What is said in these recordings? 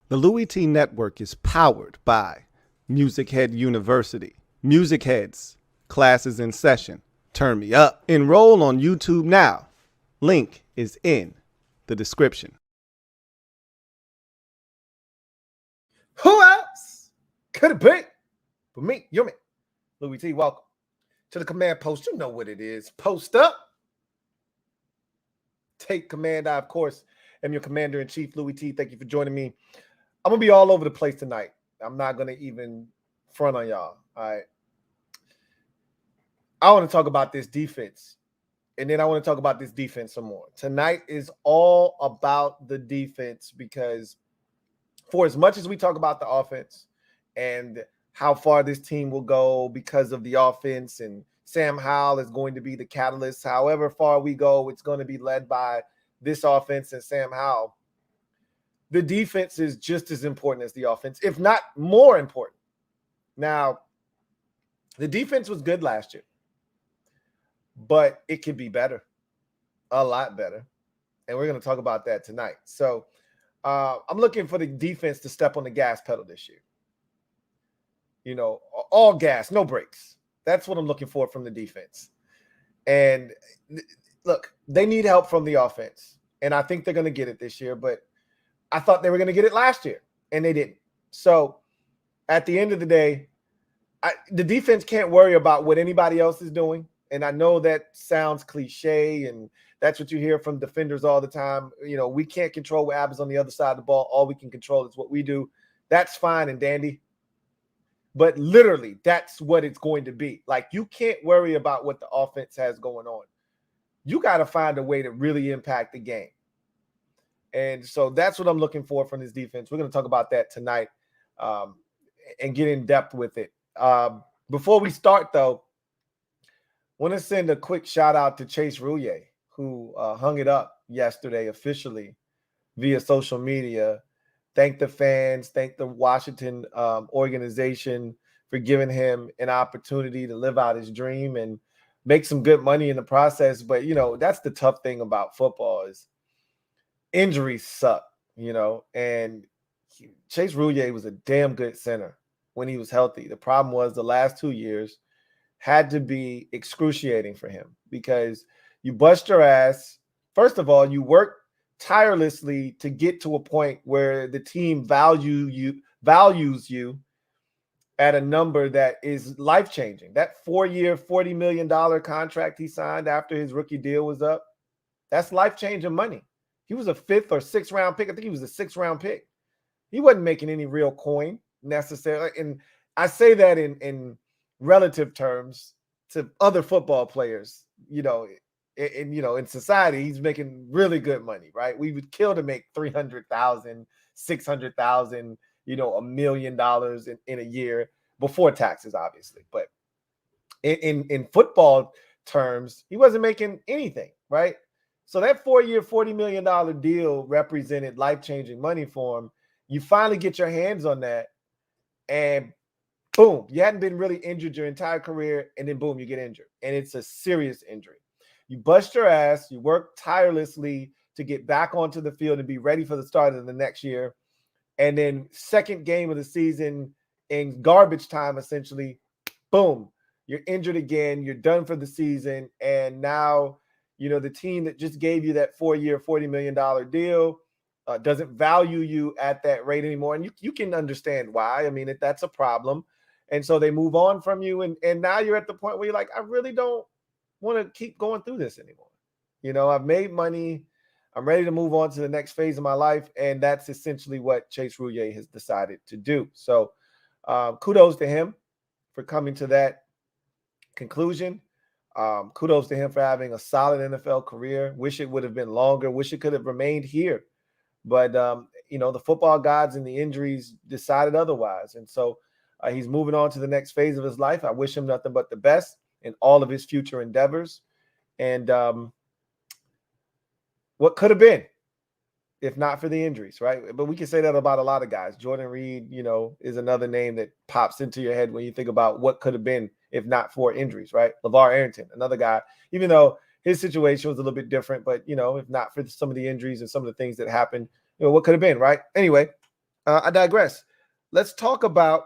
The LouieTeeNetwork is powered by MusicHead University. MusicHeads, classes in session. Turn me up. Enroll on YouTube now. Link is in the description. Who else could it be but me, you me, Louie T? Welcome to the command post. You know what it is. Post up. Take command. I, of course, am your commander-in-chief, Louie T. Thank you for joining me. I'm going to be all over the place tonight. I'm not going to even front on y'all. All right. I want to talk about this defense. And then I want to talk about this defense some more. Tonight is all about the defense because for as much as we talk about the offense and how far this team will go because of the offense, and Sam Howell is going to be the catalyst, however far we go, it's going to be led by this offense and Sam Howell. The defense is just as important as the offense, if not more important. Now, the defense was good last year, but it could be better, a lot better. And we're going to talk about that tonight. So I'm looking for the defense to step on the gas pedal this year. You know, all gas, no brakes. That's what I'm looking for from the defense. And look, they need help from the offense. And I think they're going to get it this year, but I thought they were going to get it last year, and they didn't. So at the end of the day, the defense can't worry about what anybody else is doing. And I know that sounds cliche, and that's what you hear from defenders all the time. You know, we can't control what happens on the other side of the ball. All we can control is what we do. That's fine and dandy. But literally, that's what it's going to be. Like, you can't worry about what the offense has going on. You got to find a way to really impact the game. And so that's what I'm looking for from this defense. We're going to talk about that tonight and get in depth with it. Before we start, though, I want to send a quick shout out to Chase Roullier, who hung it up yesterday officially via social media. Thank the fans, thank the Washington organization for giving him an opportunity to live out his dream and make some good money in the process. But, you know, that's the tough thing about football is injuries suck, you know, and Chase Roullier was a damn good center when he was healthy. The problem was the last 2 years had to be excruciating for him because you bust your ass. First of all, you work tirelessly to get to a point where the team values you at a number that is life-changing. That 4-year, $40 million contract he signed after his rookie deal was up, that's life-changing money. He was a 5th or 6th round pick. I think he was a 6th round pick. He wasn't making any real coin necessarily. And I say that in relative terms to other football players, you know, in society, he's making really good money, right? We would kill to make $300,000, $600,000, you know, $1 million in a year before taxes, obviously. But in football terms, he wasn't making anything, right? So that 4-year, $40 million deal represented life-changing money for him. You finally get your hands on that, and boom, you hadn't been really injured your entire career, and then boom, you get injured. And it's a serious injury. You bust your ass, you work tirelessly to get back onto the field and be ready for the start of the next year. And then second game of the season in garbage time, essentially, boom, you're injured again, you're done for the season, and now – you know, the team that just gave you that 4-year, $40 million deal doesn't value you at that rate anymore. And you can understand why. I mean, that's a problem. And so they move on from you. And now you're at the point where you're like, I really don't want to keep going through this anymore. You know, I've made money. I'm ready to move on to the next phase of my life. And that's essentially what Chase Roullier has decided to do. So kudos to him for coming to that conclusion. Kudos to him for having a solid NFL career. Wish it would have been longer. Wish it could have remained here. But, you know, the football gods and the injuries decided otherwise. And so he's moving on to the next phase of his life. I wish him nothing but the best in all of his future endeavors. And what could have been if not for the injuries, right? But we can say that about a lot of guys. Jordan Reed, you know, is another name that pops into your head when you think about what could have been if not for injuries, right? LeVar Arrington, another guy, even though his situation was a little bit different, but, you know, if not for some of the injuries and some of the things that happened, you know, what could have been, right? Anyway, I digress. Let's talk about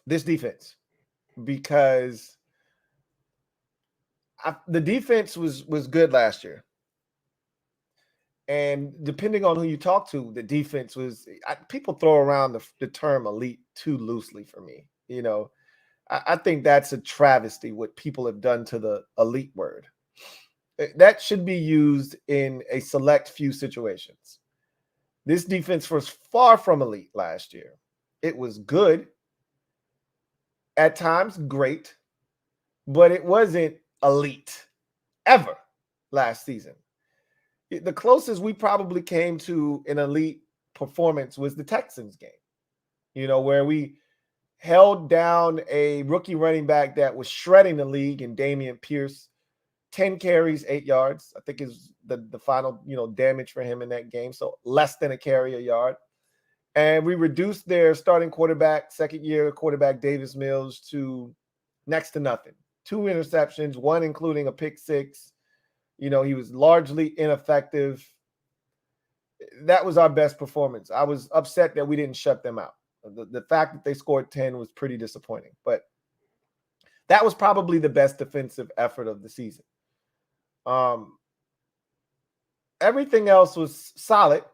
this defense because the defense was good last year. And depending on who you talk to, the defense was people throw around the term elite too loosely for me. You know, I think that's a travesty what people have done to the elite word. That should be used in a select few situations. This defense was far from elite last year. It was good, at times great, but it wasn't elite ever last season. The closest we probably came to an elite performance was the Texans game, where we held down a rookie running back that was shredding the league in Dameon Pierce, 10 carries, 8 yards. I think is the final, damage for him in that game. So less than a carry a yard. And we reduced their starting quarterback, second-year quarterback Davis Mills, to next to nothing. 2 interceptions, one including a pick six. He was largely ineffective. That was our best performance. I was upset that we didn't shut them out. The fact that they scored 10 was pretty disappointing. But that was probably the best defensive effort of the season. Everything else was solid,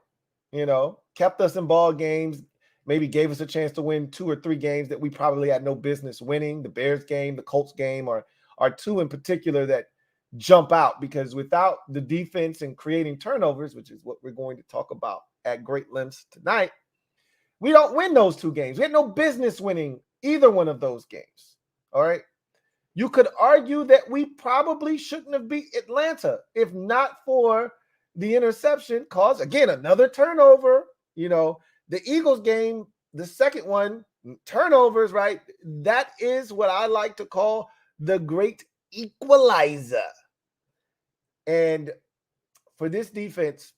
kept us in ball games, maybe gave us a chance to win 2 or 3 games that we probably had no business winning. The Bears game, the Colts game are 2 in particular that jump out, because without the defense and creating turnovers, which is what we're going to talk about at great lengths tonight, we don't win those 2 games. We had no business winning either one of those games. All right. You could argue that we probably shouldn't have beat Atlanta if not for the interception caused, again, another turnover. The Eagles game, the second one, turnovers, right? That is what I like to call the great equalizer. And for this defense,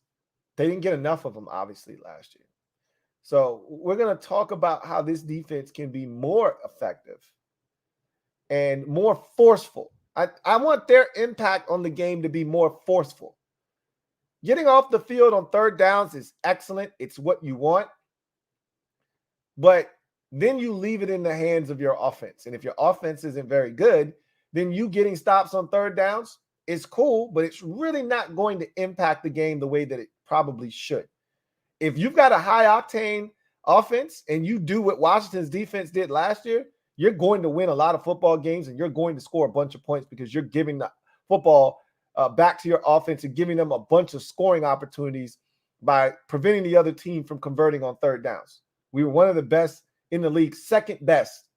they didn't get enough of them, obviously, last year. So we're going to talk about how this defense can be more effective and more forceful. I want their impact on the game to be more forceful. Getting off the field on third downs is excellent. It's what you want. But then you leave it in the hands of your offense. And if your offense isn't very good, then you getting stops on third downs is cool, but it's really not going to impact the game the way that it probably should. If you've got a high-octane offense and you do what Washington's defense did last year, you're going to win a lot of football games and you're going to score a bunch of points because you're giving the football back to your offense and giving them a bunch of scoring opportunities by preventing the other team from converting on third downs. We were one of the best in the league, second best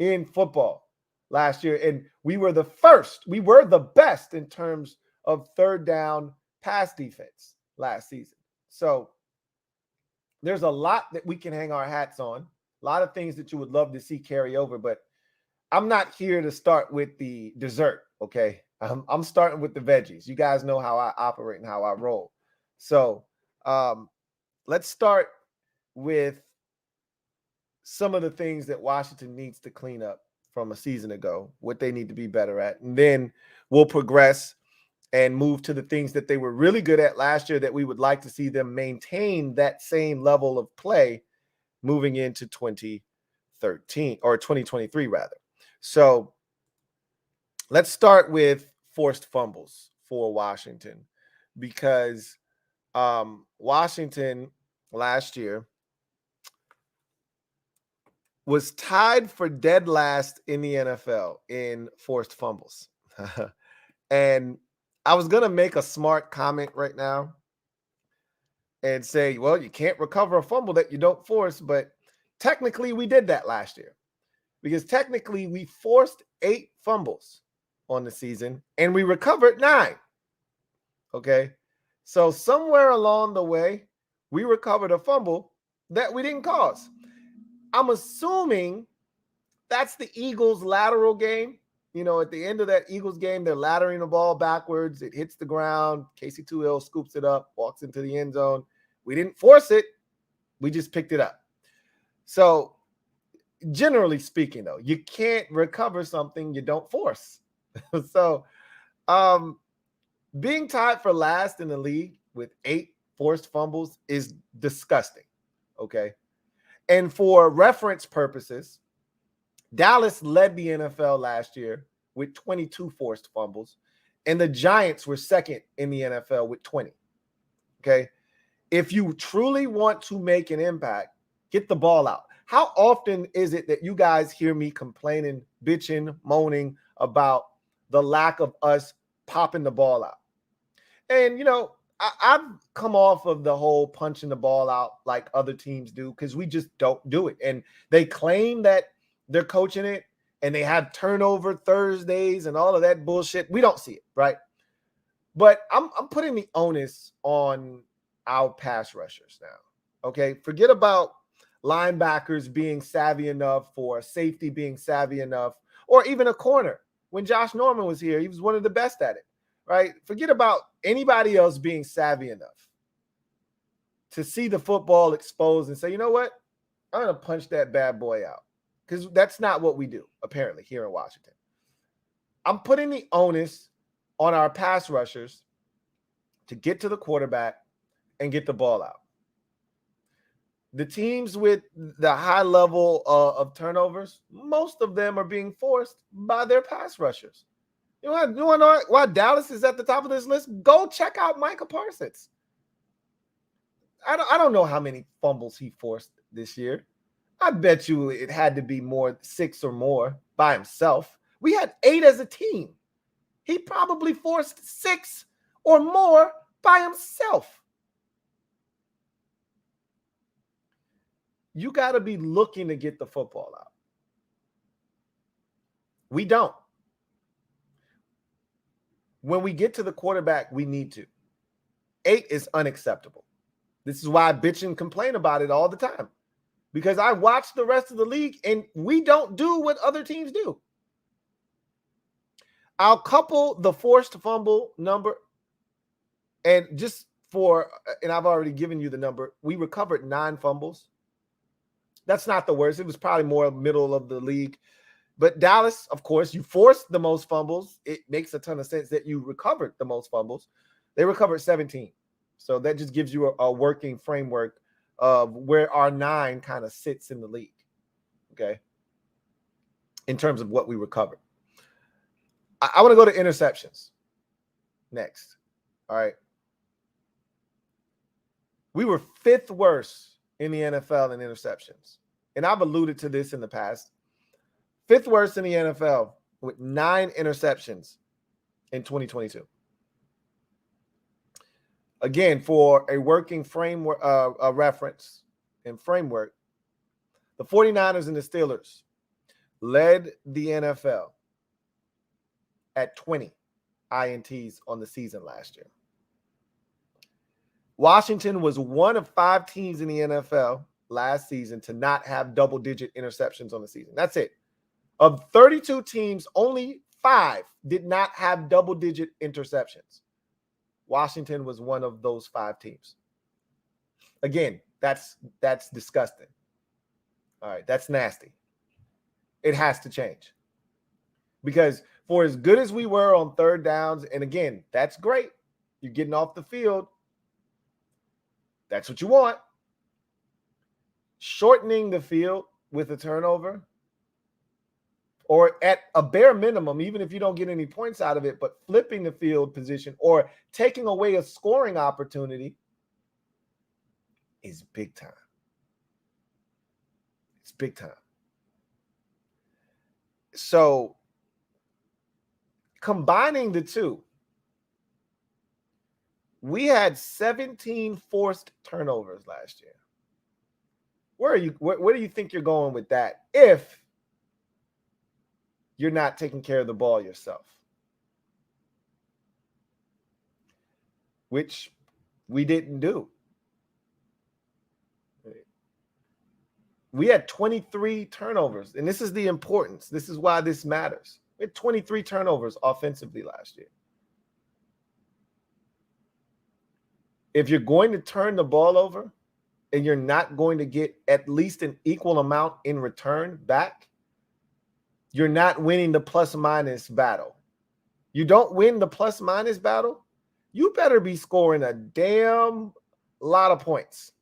in football last year. And we were the best in terms of third down pass defense last season. So there's a lot that we can hang our hats on, a lot of things that you would love to see carry over, but I'm not here to start with the dessert, okay? I'm starting with the veggies. You guys know how I operate and how I roll. So let's start with some of the things that Washington needs to clean up from a season ago, what they need to be better at. And then we'll progress and move to the things that they were really good at last year that we would like to see them maintain that same level of play moving into 2013 or 2023 rather. So let's start with forced fumbles for Washington, because Washington last year was tied for dead last in the NFL in forced fumbles. And I was going to make a smart comment right now and say, well, you can't recover a fumble that you don't force, but technically we did that last year, because technically we forced 8 fumbles on the season and we recovered 9. Okay. So somewhere along the way, we recovered a fumble that we didn't cause. I'm assuming that's the Eagles' lateral game. At the end of that Eagles game, they're laddering the ball backwards. It hits the ground. Casey Tuhill scoops it up, walks into the end zone. We didn't force it. We just picked it up. So generally speaking, though, you can't recover something you don't force. So being tied for last in the league with 8 forced fumbles is disgusting. Okay. And for reference purposes, Dallas led the NFL last year with 22 forced fumbles, and the Giants were second in the NFL with 20. Okay. If you truly want to make an impact, get the ball out. How often is it that you guys hear me complaining, bitching, moaning about the lack of us popping the ball out? And, I've come off of the whole punching the ball out like other teams do because we just don't do it. And they claim that they're coaching it and they have turnover Thursdays and all of that bullshit. We don't see it, right? But I'm putting the onus on our pass rushers now. Okay, forget about linebackers being savvy enough, or safety being savvy enough, or even a corner. When Josh Norman was here, he was one of the best at it, right? Forget about anybody else being savvy enough to see the football exposed and say, you know what? I'm going to punch that bad boy out, because that's not what we do, apparently, here in Washington. I'm putting the onus on our pass rushers to get to the quarterback and get the ball out. The teams with the high level of turnovers, most of them are being forced by their pass rushers. You want to know why Dallas is at the top of this list? Go check out Micah Parsons. I don't know how many fumbles he forced this year. I bet you it had to be 6 or more by himself. We had 8 as a team. He probably forced 6 or more by himself. You got to be looking to get the football out. We don't. When we get to the quarterback, we need to. 8 is unacceptable. This is why I bitch and complain about it all the time, because I watch the rest of the league and we don't do what other teams do. I'll couple the forced fumble number, and I've already given you the number. We recovered 9 fumbles. That's not the worst. It was probably more middle of the league. But Dallas, of course, you forced the most fumbles. It makes a ton of sense that you recovered the most fumbles. They recovered 17. So that just gives you a working framework of where our 9 kind of sits in the league, okay, in terms of what we recovered. I want to go to interceptions next. All right. We were 5th worst in the NFL in interceptions. And I've alluded to this in the past. 5th worst in the NFL with 9 interceptions in 2022. Again, for a working framework, a reference and framework, the 49ers and the Steelers led the NFL at 20 INTs on the season last year. Washington was one of 5 teams in the NFL last season to not have double-digit interceptions on the season. That's it. Of 32 teams, only 5 did not have double-digit interceptions. Washington was one of those 5 teams. Again, that's disgusting. All right, that's nasty. It has to change. Because for as good as we were on 3rd downs, and again, that's great. You're getting off the field. That's what you want. Shortening the field with a turnover, or at a bare minimum, even if you don't get any points out of it, but flipping the field position or taking away a scoring opportunity is big time. It's big time. So combining the two, we had 17 forced turnovers last year. Where do you think you're going with that if you're not taking care of the ball yourself? Which we didn't do. We had 23 turnovers, and this is the importance. This is why this matters. We had 23 turnovers offensively last year. If you're going to turn the ball over and you're not going to get at least an equal amount in return back, you're not winning the plus-minus battle. You don't win the plus-minus battle, you better be scoring a damn lot of points.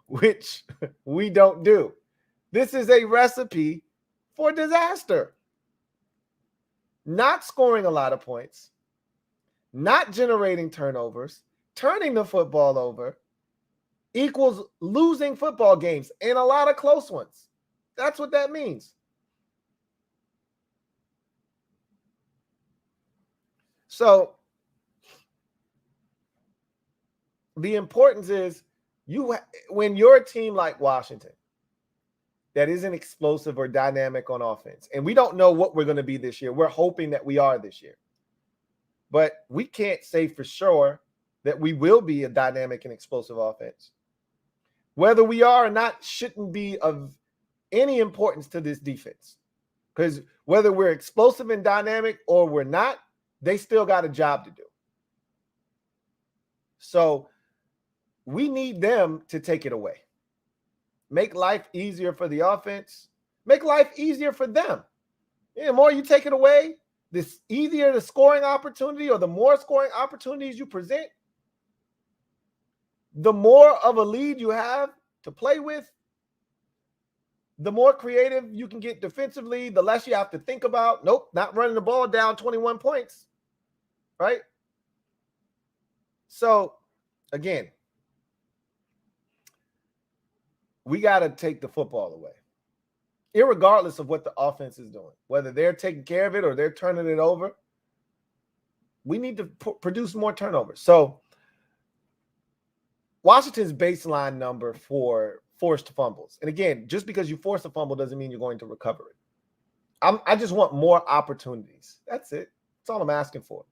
which we don't do. This is a recipe for disaster. Not scoring a lot of points, not generating turnovers, turning the football over equals losing football games, and a lot of close ones. That's what that means. So the importance is when you're a team like Washington that isn't explosive or dynamic on offense, and we don't know what we're going to be this year. We're hoping that we are this year. But we can't say for sure that we will be a dynamic and explosive offense. Whether we are or not shouldn't be of any importance to this defense. Because whether we're explosive and dynamic or we're not, they still got a job to do. So we need them to take it away. Make life easier for the offense. Make life easier for them. The more you take it away, this easier the scoring opportunity or the more scoring opportunities you present, the more of a lead you have to play with, the more creative you can get defensively, the less you have to think about, nope, not running the ball down 21 points, right? So, again, we got to take the football away, irregardless of what the offense is doing, whether they're taking care of it or they're turning it over. We need to produce more turnovers. So Washington's baseline number for forced fumbles, and again, just because you force a fumble doesn't mean you're going to recover it. I just want more opportunities. That's it. That's all I'm asking for.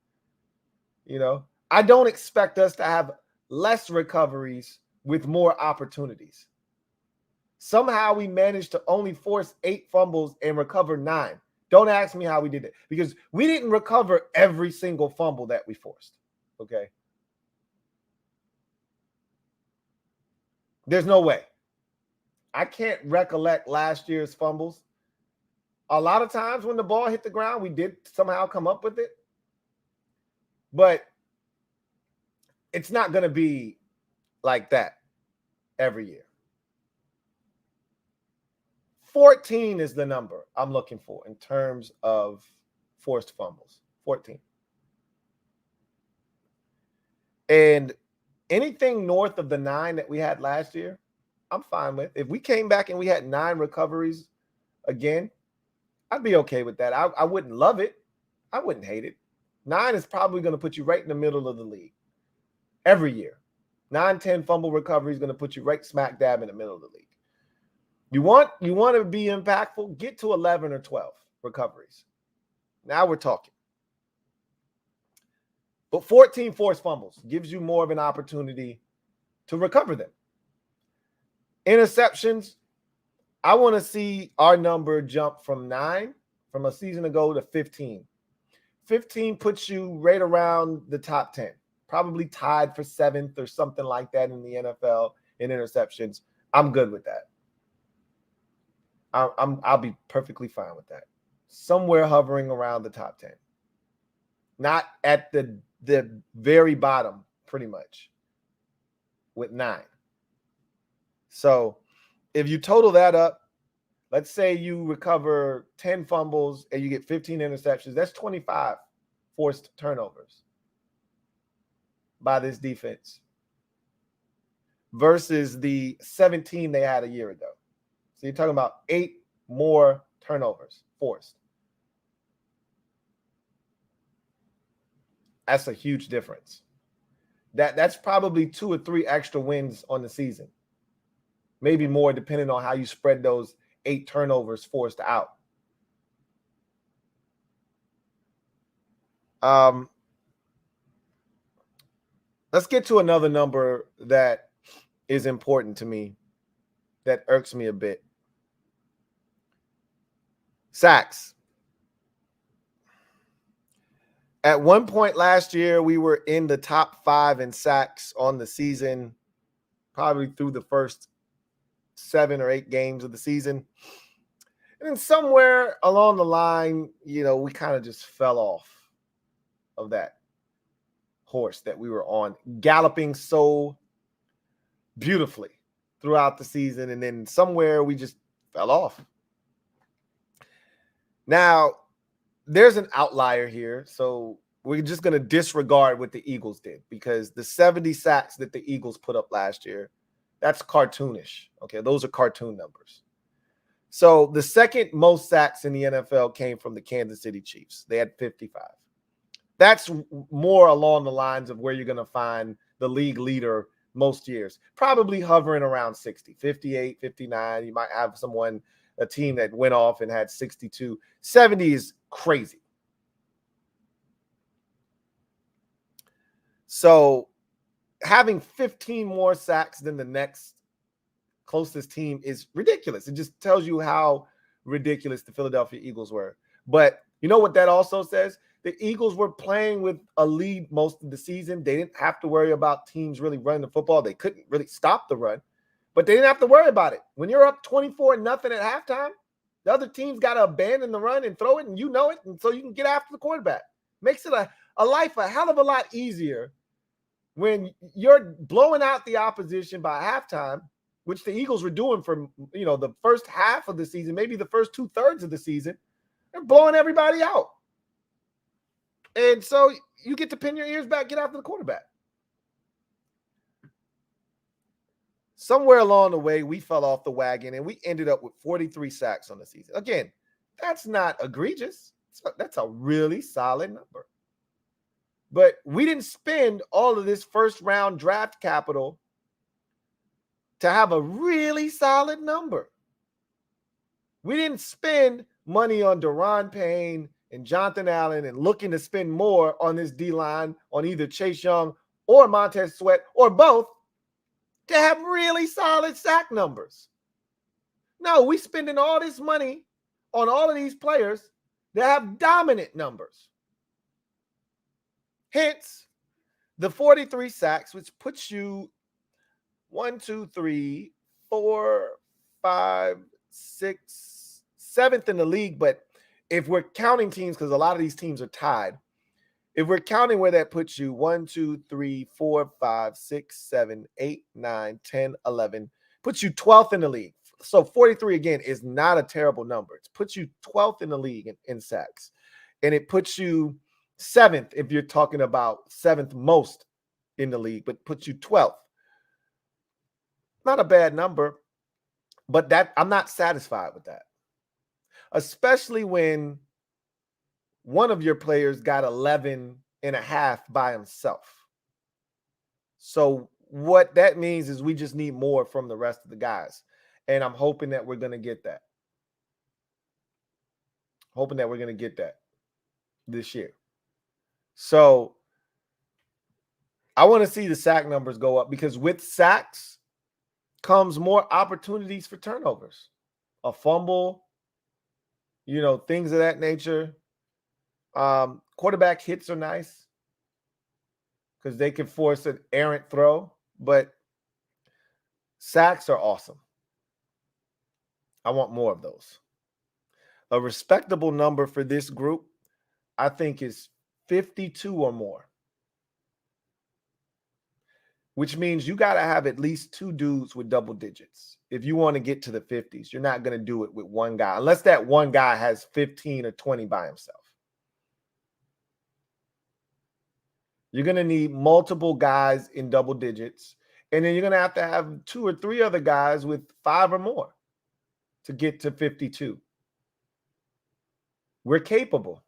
I don't expect us to have less recoveries with more opportunities. Somehow we managed to only force 8 fumbles and recover 9. Don't ask me how we did it, because we didn't recover every single fumble that we forced. Okay. There's no way. I can't recollect last year's fumbles. A lot of times when the ball hit the ground, we did somehow come up with it. But it's not going to be like that every year. 14 is the number I'm looking for in terms of forced fumbles. 14. And anything north of the 9 that we had last year, I'm fine with. If we came back and we had 9 recoveries again, I'd be okay with that. I wouldn't love it. I wouldn't hate it. 9 is probably going to put you right in the middle of the league every year. 9, 10 fumble recovery is going to put you right smack dab in the middle of the league. You want to be impactful, get to 11 or 12 recoveries. Now we're talking. But 14 forced fumbles gives you more of an opportunity to recover them. Interceptions, I want to see our number jump from 9 from a season ago to 15. 15 puts you right around the top 10, probably tied for 7th or something like that in the NFL in interceptions. I'm good with that. I'll be perfectly fine with that. Somewhere hovering around the top 10. Not at the very bottom, pretty much, with 9. So if you total that up, let's say you recover 10 fumbles and you get 15 interceptions, that's 25 forced turnovers by this defense versus the 17 they had a year ago. So you're talking about 8 more turnovers forced. That's a huge difference. That's probably 2 or 3 extra wins on the season. Maybe more, depending on how you spread those 8 turnovers forced out. Let's get to another number that is important to me, that irks me a bit. Sacks. At one point last year, we were in the top 5 in sacks on the season, probably through the first 7 or 8 games of the season. And then somewhere along the line, we kind of just fell off of that horse that we were on, galloping so beautifully throughout the season, and then somewhere we just fell off. Now, there's an outlier here, so we're just going to disregard what the Eagles did, because the 70 sacks that the Eagles put up last year, that's cartoonish. Okay, those are cartoon numbers. So the second most sacks in the NFL came from the Kansas City Chiefs. They had 55. That's more along the lines of where you're going to find the league leader most years, probably hovering around 60, 58, 59. You might have a team that went off and had 62. 70 is crazy. So having 15 more sacks than the next closest team is ridiculous. It just tells you how ridiculous the Philadelphia Eagles were. But you know what that also says? The Eagles were playing with a lead most of the season. They didn't have to worry about teams really running the football. They couldn't really stop the run, but they didn't have to worry about it. When you're up 24-0 at halftime, the other team's got to abandon the run and throw it, and you know it, and so you can get after the quarterback. Makes it a life a hell of a lot easier when you're blowing out the opposition by halftime, which the Eagles were doing for, the first half of the season, maybe the first 2/3 of the season. They're blowing everybody out. And so you get to pin your ears back, get after the quarterback. Somewhere along the way, we fell off the wagon, and we ended up with 43 sacks on the season. Again, that's not egregious. That's a really solid number. But we didn't spend all of this first-round draft capital to have a really solid number. We didn't spend money on Daron Payne and Jonathan Allen and looking to spend more on this D-line on either Chase Young or Montez Sweat or both to have really solid sack numbers. No, we spending all this money on all of these players that have dominant numbers. Hence, the 43 sacks, which puts you 1, 2, 3, 4, 5, 6, 7th in the league. But if we're counting teams, because a lot of these teams are tied, if we're counting where that puts you, 1, 2, 3, 4, 5, 6, 7, 8, 9, 10, 11, puts you 12th in the league. So 43, again, is not a terrible number. It puts you 12th in the league in sacks. And it puts you 7th if you're talking about 7th most in the league, but puts you 12th. Not a bad number, but that I'm not satisfied with that. Especially when one of your players got 11.5 by himself. So what that means is we just need more from the rest of the guys. And I'm hoping that we're going to get that. Hoping that we're going to get that this year. So I want to see the sack numbers go up, because with sacks comes more opportunities for turnovers. A fumble, things of that nature. Quarterback hits are nice because they can force an errant throw, but sacks are awesome. I want more of those. A respectable number for this group, I think, is 52 or more, which means you got to have at least 2 dudes with double digits. If you want to get to the 50s, you're not going to do it with one guy, unless that one guy has 15 or 20 by himself. You're going to need multiple guys in double digits, and then you're going to have 2 or 3 other guys with 5 or more to get to 52. We're capable,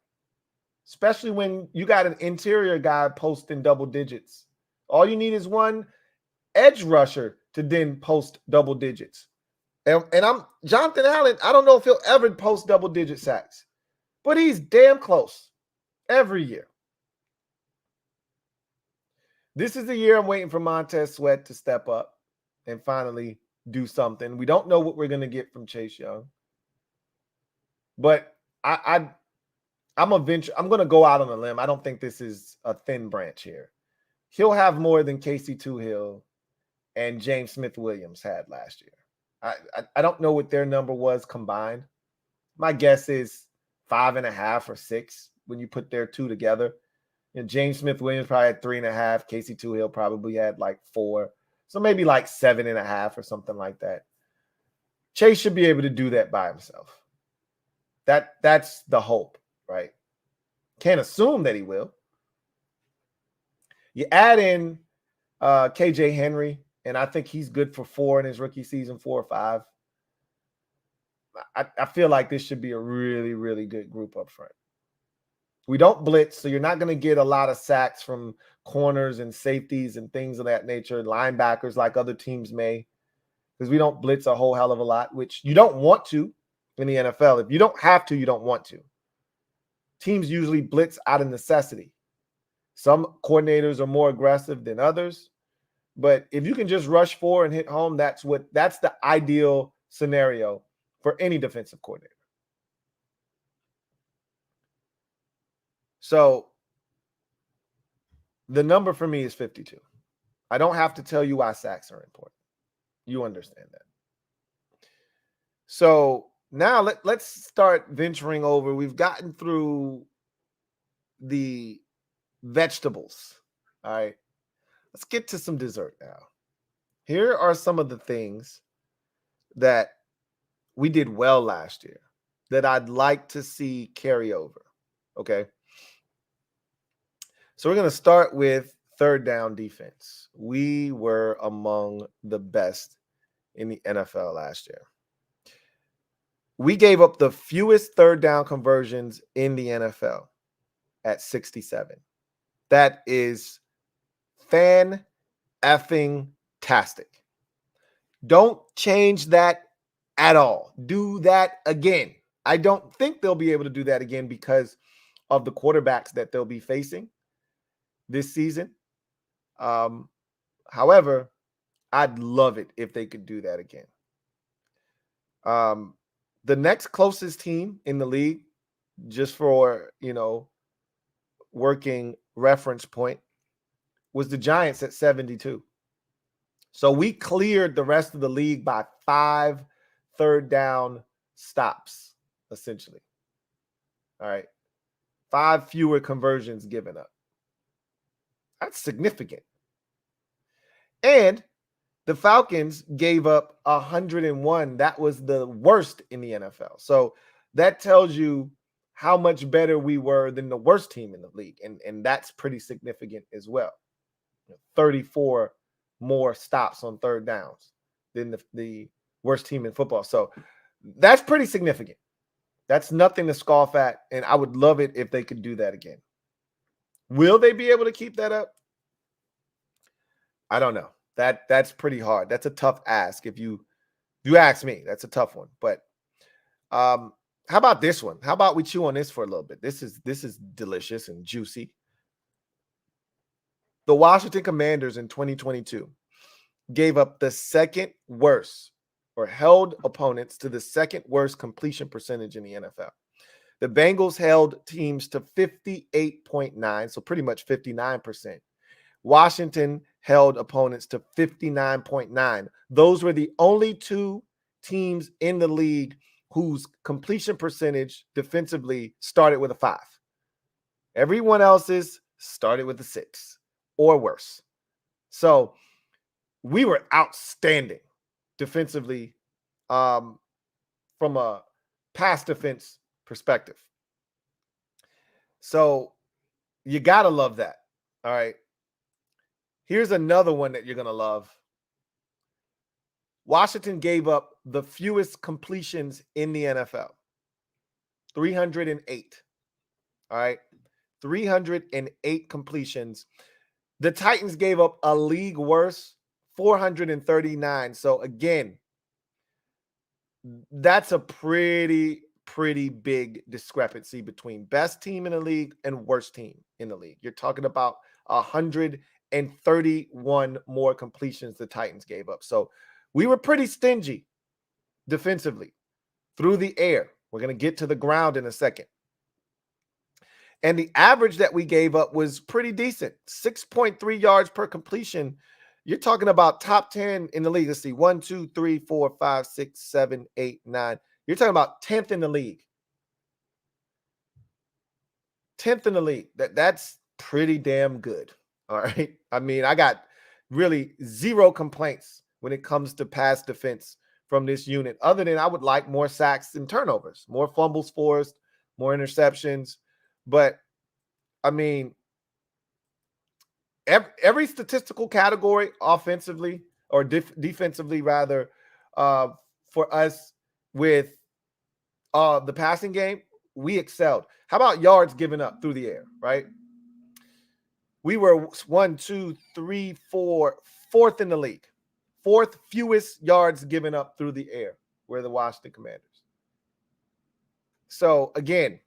especially when you got an interior guy posting double digits. All you need is one edge rusher to then post double digits. And I'm Jonathan Allen. I don't know if he'll ever post double-digit sacks, but he's damn close every year. This is the year I'm waiting for Montez Sweat to step up and finally do something. We don't know what we're going to get from Chase Young, but I'm going to go out on a limb. I don't think this is a thin branch here. He'll have more than Casey Toohill and James Smith-Williams had last year. I don't know what their number was combined. My guess is 5.5 or 6 when you put their 2 together. And James Smith-Williams probably had 3.5. Casey Toohill probably had like 4. So maybe like 7.5 or something like that. Chase should be able to do that by himself. That's the hope, right? Can't assume that he will. You add in KJ Henry, and I think he's good for 4 in his rookie season, 4 or 5. I feel like this should be a really, really good group up front. We don't blitz, so you're not going to get a lot of sacks from corners and safeties and things of that nature, linebackers like other teams may, because we don't blitz a whole hell of a lot, which you don't want to in the NFL. If you don't have to, you don't want to. Teams usually blitz out of necessity. Some coordinators are more aggressive than others, but if you can just rush 4 and hit home, that's the ideal scenario for any defensive coordinator. So the number for me is 52. I don't have to tell you why sacks are important. You understand that. So now let's start venturing over. We've gotten through the vegetables. All right. Let's get to some dessert now. Here are some of the things that we did well last year that I'd like to see carry over. Okay. So we're going to start with third down defense. We were among the best in the NFL last year. We gave up the fewest third down conversions in the NFL at 67. That is fan-effing-tastic. Don't change that at all. Do that again. I don't think they'll be able to do that again because of the quarterbacks that they'll be facing this season. However, I'd love it if they could do that again. The next closest team in the league, just for, working reference point, was the Giants at 72. So we cleared the rest of the league by 5 third down stops, essentially. All right. 5 fewer conversions given up. That's significant. And the Falcons gave up 101. That was the worst in the NFL. So that tells you how much better we were than the worst team in the league. And that's pretty significant as well. 34 more stops on third downs than the worst team in football. So that's pretty significant. That's nothing to scoff at. And I would love it if they could do that again. Will they be able to keep that up? I don't know. That's pretty hard. That's a tough ask. If you ask me, that's a tough one. But how about this one? How about we chew on this for a little bit? This is delicious and juicy. The Washington Commanders in 2022 gave up the second worst, or held opponents to the second worst completion percentage in the NFL. The Bengals held teams to 58.9, so pretty much 59%. Washington held opponents to 59.9. Those were the only 2 teams in the league whose completion percentage defensively started with a 5. Everyone else's started with a 6 or worse. So we were outstanding defensively from a pass defense perspective. So you got to love that. All right. Here's another one that you're going to love. Washington gave up the fewest completions in the NFL. 308. All right. 308 completions. The Titans gave up a league worst 439. So again, that's a pretty big discrepancy between best team in the league and worst team in the league. You're talking about 131 more completions the Titans gave up. So we were pretty stingy defensively through the air. We're going to get to the ground in a second. And the average that we gave up was pretty decent. 6.3 yards per completion. You're talking about top 10 in the league. Let's see. 1, 2, 3, 4, 5, 6, 7, 8, 9. You're talking about 10th in the league. 10th in the league. That's pretty damn good. All right. I mean, I got really zero complaints when it comes to pass defense from this unit, other than I would like more sacks and turnovers, more fumbles forced, more interceptions. But I mean, every statistical category offensively or defensively rather, for us with the passing game, we excelled. How about yards given up through the air, right? We were 1, 2, 3, 4, fourth in the league. Fourth fewest yards given up through the air were the Washington Commanders. So again,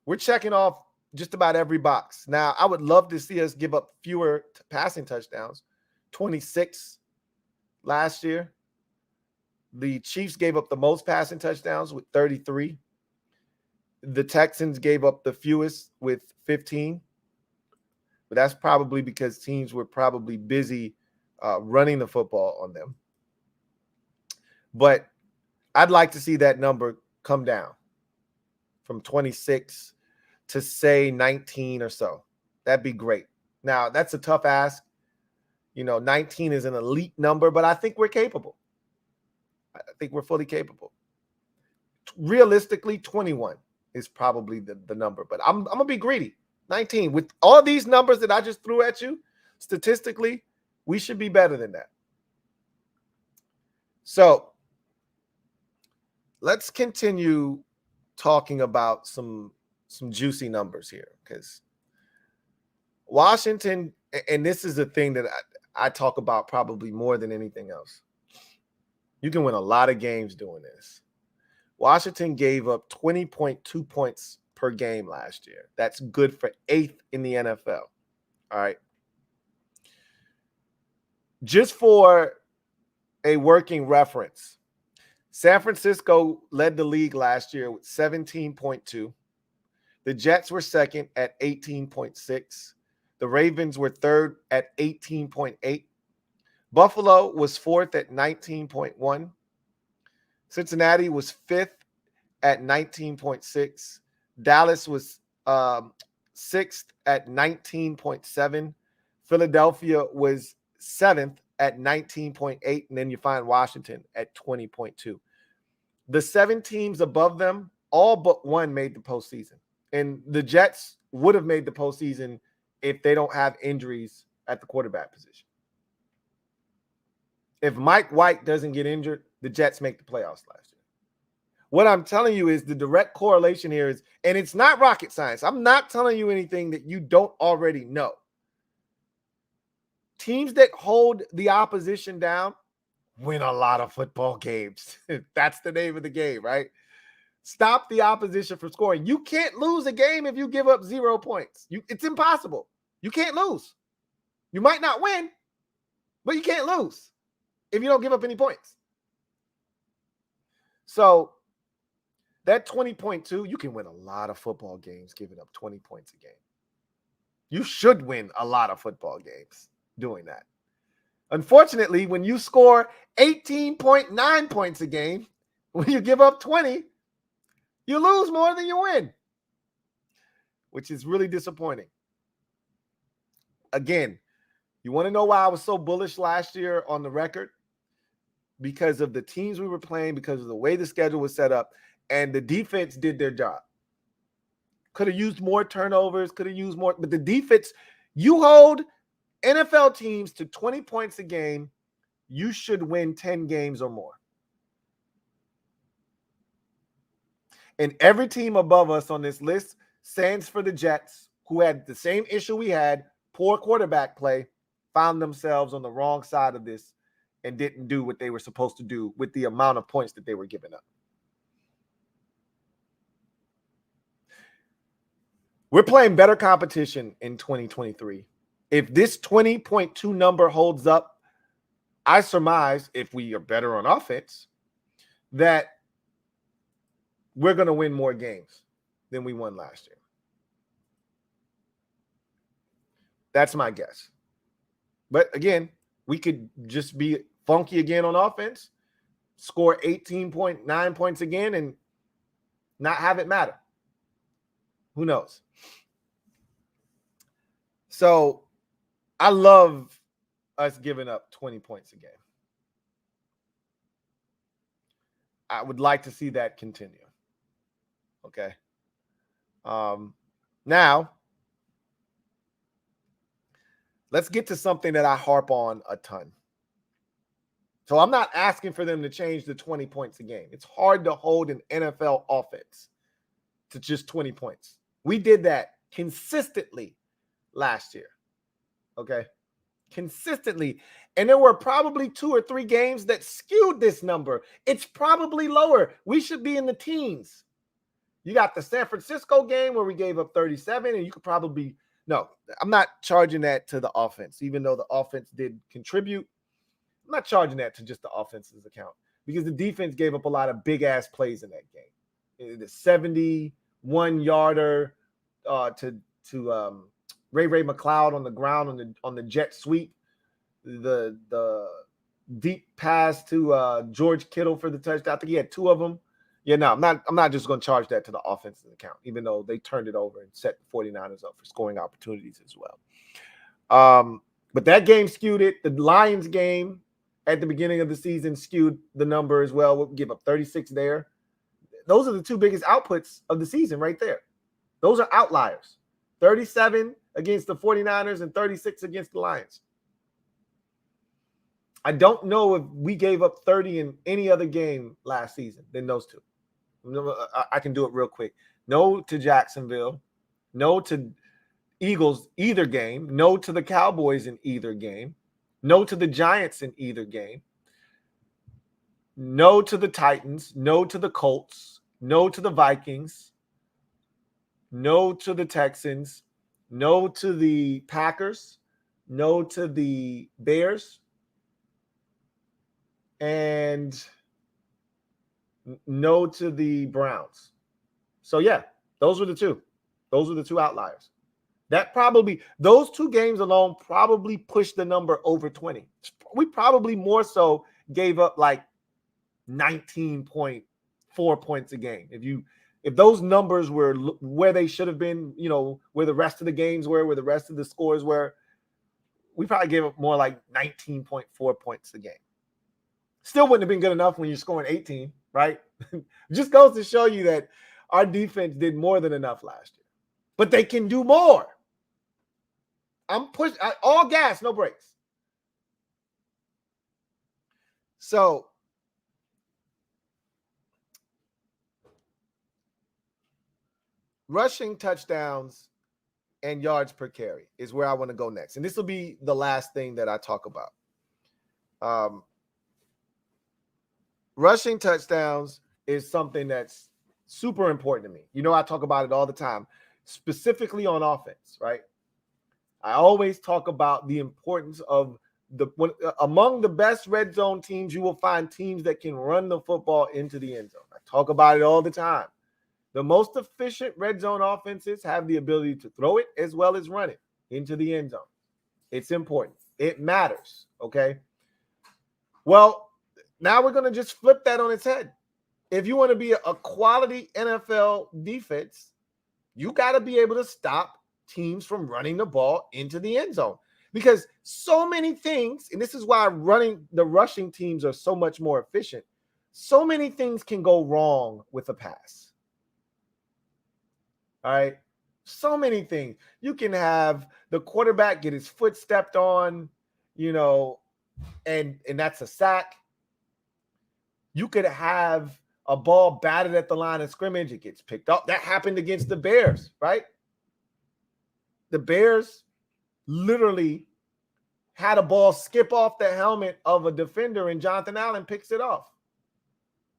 we're checking off just about every box. Now, I would love to see us give up fewer passing touchdowns, 26 last year. The Chiefs gave up the most passing touchdowns with 33. The Texans gave up the fewest with 15. But that's probably because teams were probably busy running the football on them. But I'd like to see that number come down from 26 to, say, 19 or so. That'd be great. Now, that's a tough ask. 19 is an elite number, but I think we're capable. I think we're fully capable. Realistically, 21 is probably the number, but I'm going to be greedy. 19. With all these numbers that I just threw at you, statistically, we should be better than that. So let's continue talking about some juicy numbers here, because Washington, and this is the thing that I talk about probably more than anything else. You can win a lot of games doing this. Washington gave up 20.2 points per game last year. That's good for 8th in the NFL. All right. Just for a working reference, San Francisco led the league last year with 17.2. The Jets were second at 18.6. The Ravens were third at 18.8. Buffalo was fourth at 19.1. Cincinnati was fifth at 19.6. Dallas was sixth at 19.7. Philadelphia was seventh at 19.8. And then you find Washington at 20.2. The 7 teams above them, all but one made the postseason. And the Jets would have made the postseason if they don't have injuries at the quarterback position. If Mike White doesn't get injured, the Jets make the playoffs last year. What I'm telling you is the direct correlation here is, and it's not rocket science. I'm not telling you anything that you don't already know. Teams that hold the opposition down win a lot of football games. That's the name of the game, right? Stop the opposition from scoring. You can't lose a game if you give up 0 points. It's impossible. You can't lose. You might not win, but you can't lose if you don't give up any points. So that 20.2, you can win a lot of football games giving up 20 points a game. You should win a lot of football games doing that. Unfortunately, when you score 18.9 points a game, when you give up 20, you lose more than you win, which is really disappointing. Again, you want to know why I was so bullish last year on the record? Because of the teams we were playing, because of the way the schedule was set up, and the defense did their job. Could have used more turnovers, could have used more, but the defense, you hold NFL teams to 20 points a game, you should win 10 games or more. And every team above us on this list stands for the Jets, who had the same issue we had, poor quarterback play, found themselves on the wrong side of this and didn't do what they were supposed to do with the amount of points that they were giving up. We're playing better competition in 2023. If this 20.2 number holds up, I surmise, if we are better on offense, that we're going to win more games than we won last year. That's my guess. But again, we could just be funky again on offense, score 18.9 points again, and not have it matter. Who knows? So I love us giving up 20 points a game. I would like to see that continue. Okay. Now, let's get to something that I harp on a ton. So I'm not asking for them to change the 20 points a game. It's hard to hold an NFL offense to just 20 points. We did that consistently last year. Okay. Consistently. And there were probably 2 or 3 games that skewed this number. It's probably lower. We should be in the teens. You got the San Francisco game where we gave up 37, and you could probably, no, I'm not charging that to the offense, even though the offense did contribute. I'm not charging that to just the offense's account because the defense gave up a lot of big-ass plays in that game. The 71-yarder to Ray McLeod on the ground on the jet sweep, the deep pass to George Kittle for the touchdown. I think he had 2 of them. Yeah, no, I'm not just going to charge that to the offense's account, even though they turned it over and set the 49ers up for scoring opportunities as well. But that game skewed it. The Lions game at the beginning of the season skewed the number as well. We'll give up 36 there. Those are the 2 biggest outputs of the season right there. Those are outliers. 37 against the 49ers and 36 against the Lions. I don't know if we gave up 30 in any other game last season than those 2. I can do it real quick. No to Jacksonville. No to Eagles either game. No to the Cowboys in either game. No to the Giants in either game. No to the Titans. No to the Colts. No to the Vikings. No to the Texans. No to the Packers. No to the Bears. And no to the Browns. So, yeah, those were the 2. Those were the 2 outliers. That probably, those 2 games alone probably pushed the number over 20. We probably more so gave up like 19.4 points a game. If those numbers were where they should have been, where the rest of the games were, where the rest of the scores were, we probably gave up more like 19.4 points a game. Still wouldn't have been good enough when you're scoring 18, right? Just goes to show you that our defense did more than enough last year. But they can do more. I'm pushing all gas, no brakes. So rushing touchdowns and yards per carry is where I want to go next. And this will be the last thing that I talk about. Rushing touchdowns is something that's super important to me. I talk about it all the time, specifically on offense, right? I always talk about the importance of among the best red zone teams, you will find teams that can run the football into the end zone. I talk about it all the time. The most efficient red zone offenses have the ability to throw it as well as run it into the end zone. It's important. It matters, okay? Well, now we're going to just flip that on its head. If you want to be a quality NFL defense, you got to be able to stop teams from running the ball into the end zone. Because so many things, and this is why the rushing teams are so much more efficient, so many things can go wrong with a pass. All right? So many things. You can have the quarterback get his foot stepped on, and that's a sack. You could have a ball batted at the line of scrimmage. It gets picked up. That happened against the Bears, right? The Bears literally had a ball skip off the helmet of a defender, and Jonathan Allen picks it off.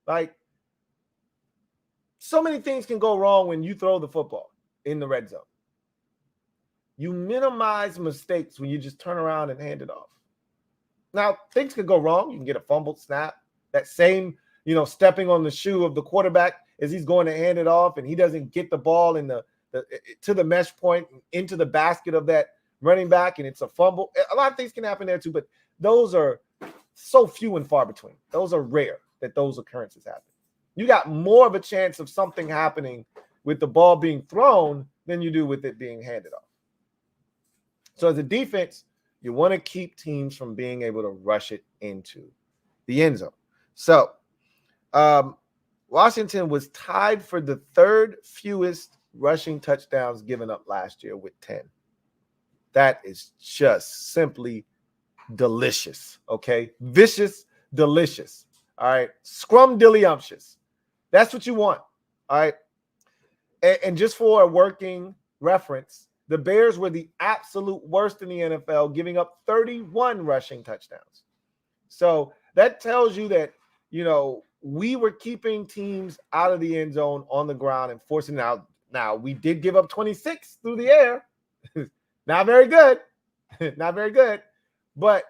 Like, so many things can go wrong when you throw the football in the red zone. You minimize mistakes when you just turn around and hand it off. Now, things could go wrong. You can get a fumbled snap. That same, stepping on the shoe of the quarterback as he's going to hand it off, and he doesn't get the ball to the mesh point into the basket of that running back, and it's a fumble. A lot of things can happen there too, but those are so few and far between. Those are rare that those occurrences happen. You got more of a chance of something happening with the ball being thrown than you do with it being handed off. So as a defense, You want to keep teams from being able to rush it into the end zone. So Washington was tied for the third fewest rushing touchdowns given up last year with 10. That is just simply delicious, okay? Vicious, delicious, all right? Scrumdiddlyumptious. That's what you want, all right? And just for a working reference, the Bears were the absolute worst in the NFL, giving up 31 rushing touchdowns. So that tells you that, we were keeping teams out of the end zone on the ground and forcing it out. Now, we did give up 26 through the air. Not very good. Not very good. But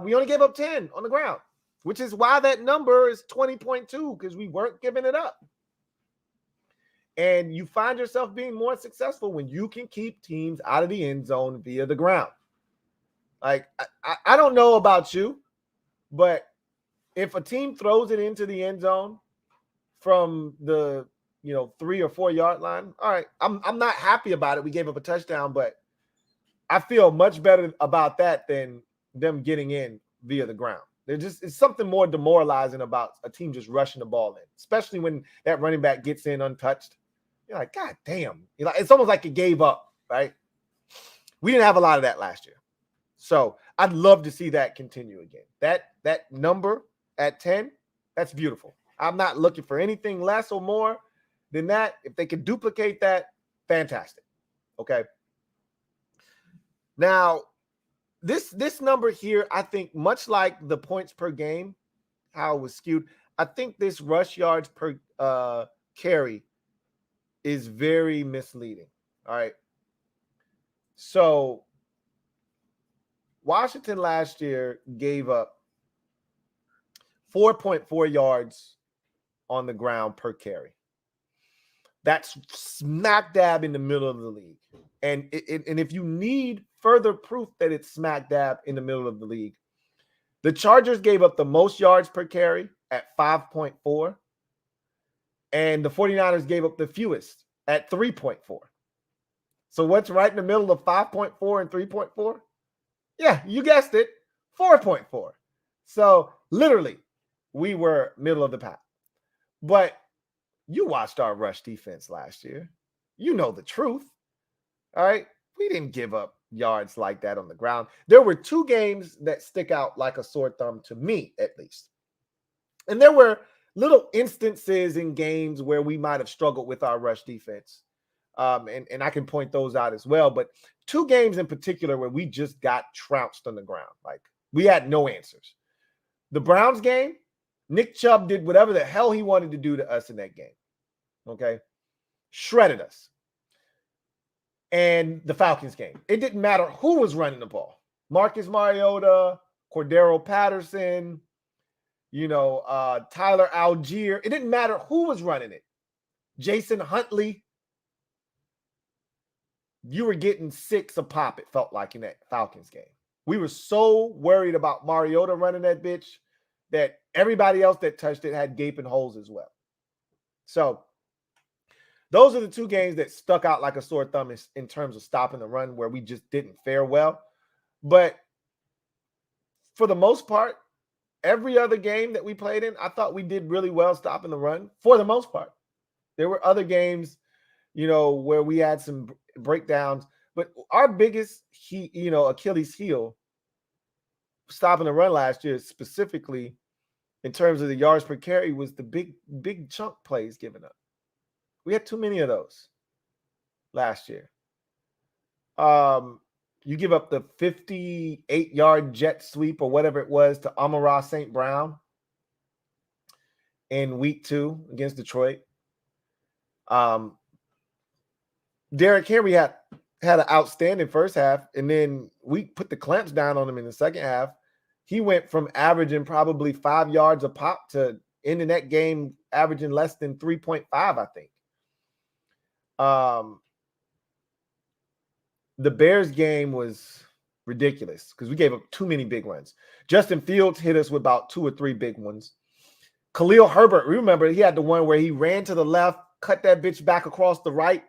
we only gave up 10 on the ground, which is why that number is 20.2, because we weren't giving it up. And you find yourself being more successful when you can keep teams out of the end zone via the ground. Like, I don't know about you, but if a team throws it into the end zone from the 3 or 4 yard line, all right, I'm not happy about it. We gave up a touchdown, but I feel much better about that than them getting in via the ground. It's something more demoralizing about a team just rushing the ball in, especially when that running back gets in untouched. You're like, God damn. It's almost like it gave up, right? We didn't have a lot of that last year. So I'd love to see that continue again. That number at 10, that's beautiful. I'm not looking for anything less or more than that. If they can duplicate that, fantastic. Okay. Now, this number here, I think, much like the points per game, how it was skewed, I think this rush yards per carry is very misleading. All right. So Washington last year gave up 4.4 yards on the ground per carry. That's smack dab in the middle of the league. And if you need further proof that it's smack dab in the middle of the league, the Chargers gave up the most yards per carry at 5.4, and the 49ers gave up the fewest at 3.4. So what's right in the middle of 5.4 and 3.4? Yeah, you guessed it, 4.4. So literally, we were middle of the pack. But you watched our rush defense last year. You know the truth. All right. We didn't give up yards like that on the ground. There were 2 games that stick out like a sore thumb to me, at least. And there were little instances in games where we might have struggled with our rush defense. And I can point those out as well. But 2 games in particular where we just got trounced on the ground. Like, we had no answers. The Browns game, Nick Chubb did whatever the hell he wanted to do to us in that game. Okay. Shredded us. And the Falcons game, it didn't matter who was running the ball. Marcus Mariota, Cordero Patterson, Tyler Algier. It didn't matter who was running it. Jason Huntley. You were getting 6 a pop, it felt like, in that Falcons game. We were so worried about Mariota running that bitch that everybody else that touched it had gaping holes as well. So those are the 2 games that stuck out like a sore thumb in terms of stopping the run, where we just didn't fare well. But for the most part, every other game that we played in, I thought we did really well stopping the run for the most part. There were other games, where we had some breakdowns, but our biggest, Achilles heel stopping the run last year, specifically in terms of the yards per carry, was the big chunk plays given up. We had too many of those last year. You give up the 58-yard jet sweep or whatever it was to Amon-Ra St. Brown in week 2 against Detroit. Derrick Henry had an outstanding first half, and then we put the clamps down on him in the second half. He went from averaging probably 5 yards a pop to ending that game averaging less than 3.5, I think. The Bears game was ridiculous because we gave up too many big ones. Justin Fields hit us with about 2 or 3 big ones. Khalil Herbert, remember, he had the one where he ran to the left, cut that bitch back across the right,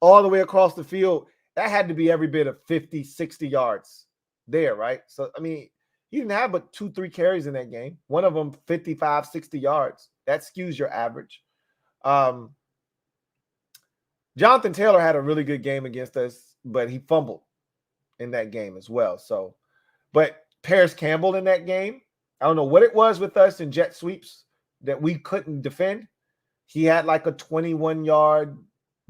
all the way across the field. That had to be every bit of 50, 60 yards. there, right? So, I mean, he didn't have but 2-3 carries in that game. One of them 55, 60 yards. That skews your average. Jonathan Taylor had a really good game against us, but he fumbled in that game as well. So, but Paris Campbell in that game, I don't know what it was with us in jet sweeps that we couldn't defend. He had like a 21-yard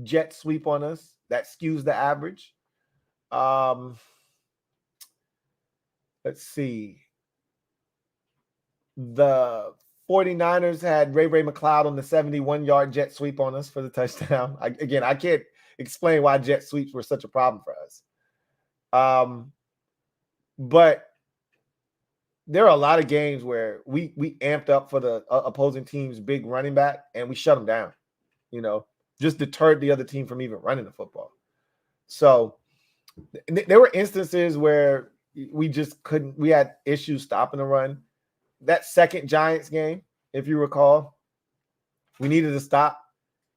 jet sweep on us. That skews the average. Let's see. The 49ers had Ray McLeod on the 71-yard jet sweep on us for the touchdown. I can't explain why jet sweeps were such a problem for us. But there are a lot of games where we amped up for the opposing team's big running back and we shut them down, just deterred the other team from even running the football. So there were instances where we just couldn't, we had issues stopping the run. That second Giants game, if you recall, we needed to stop.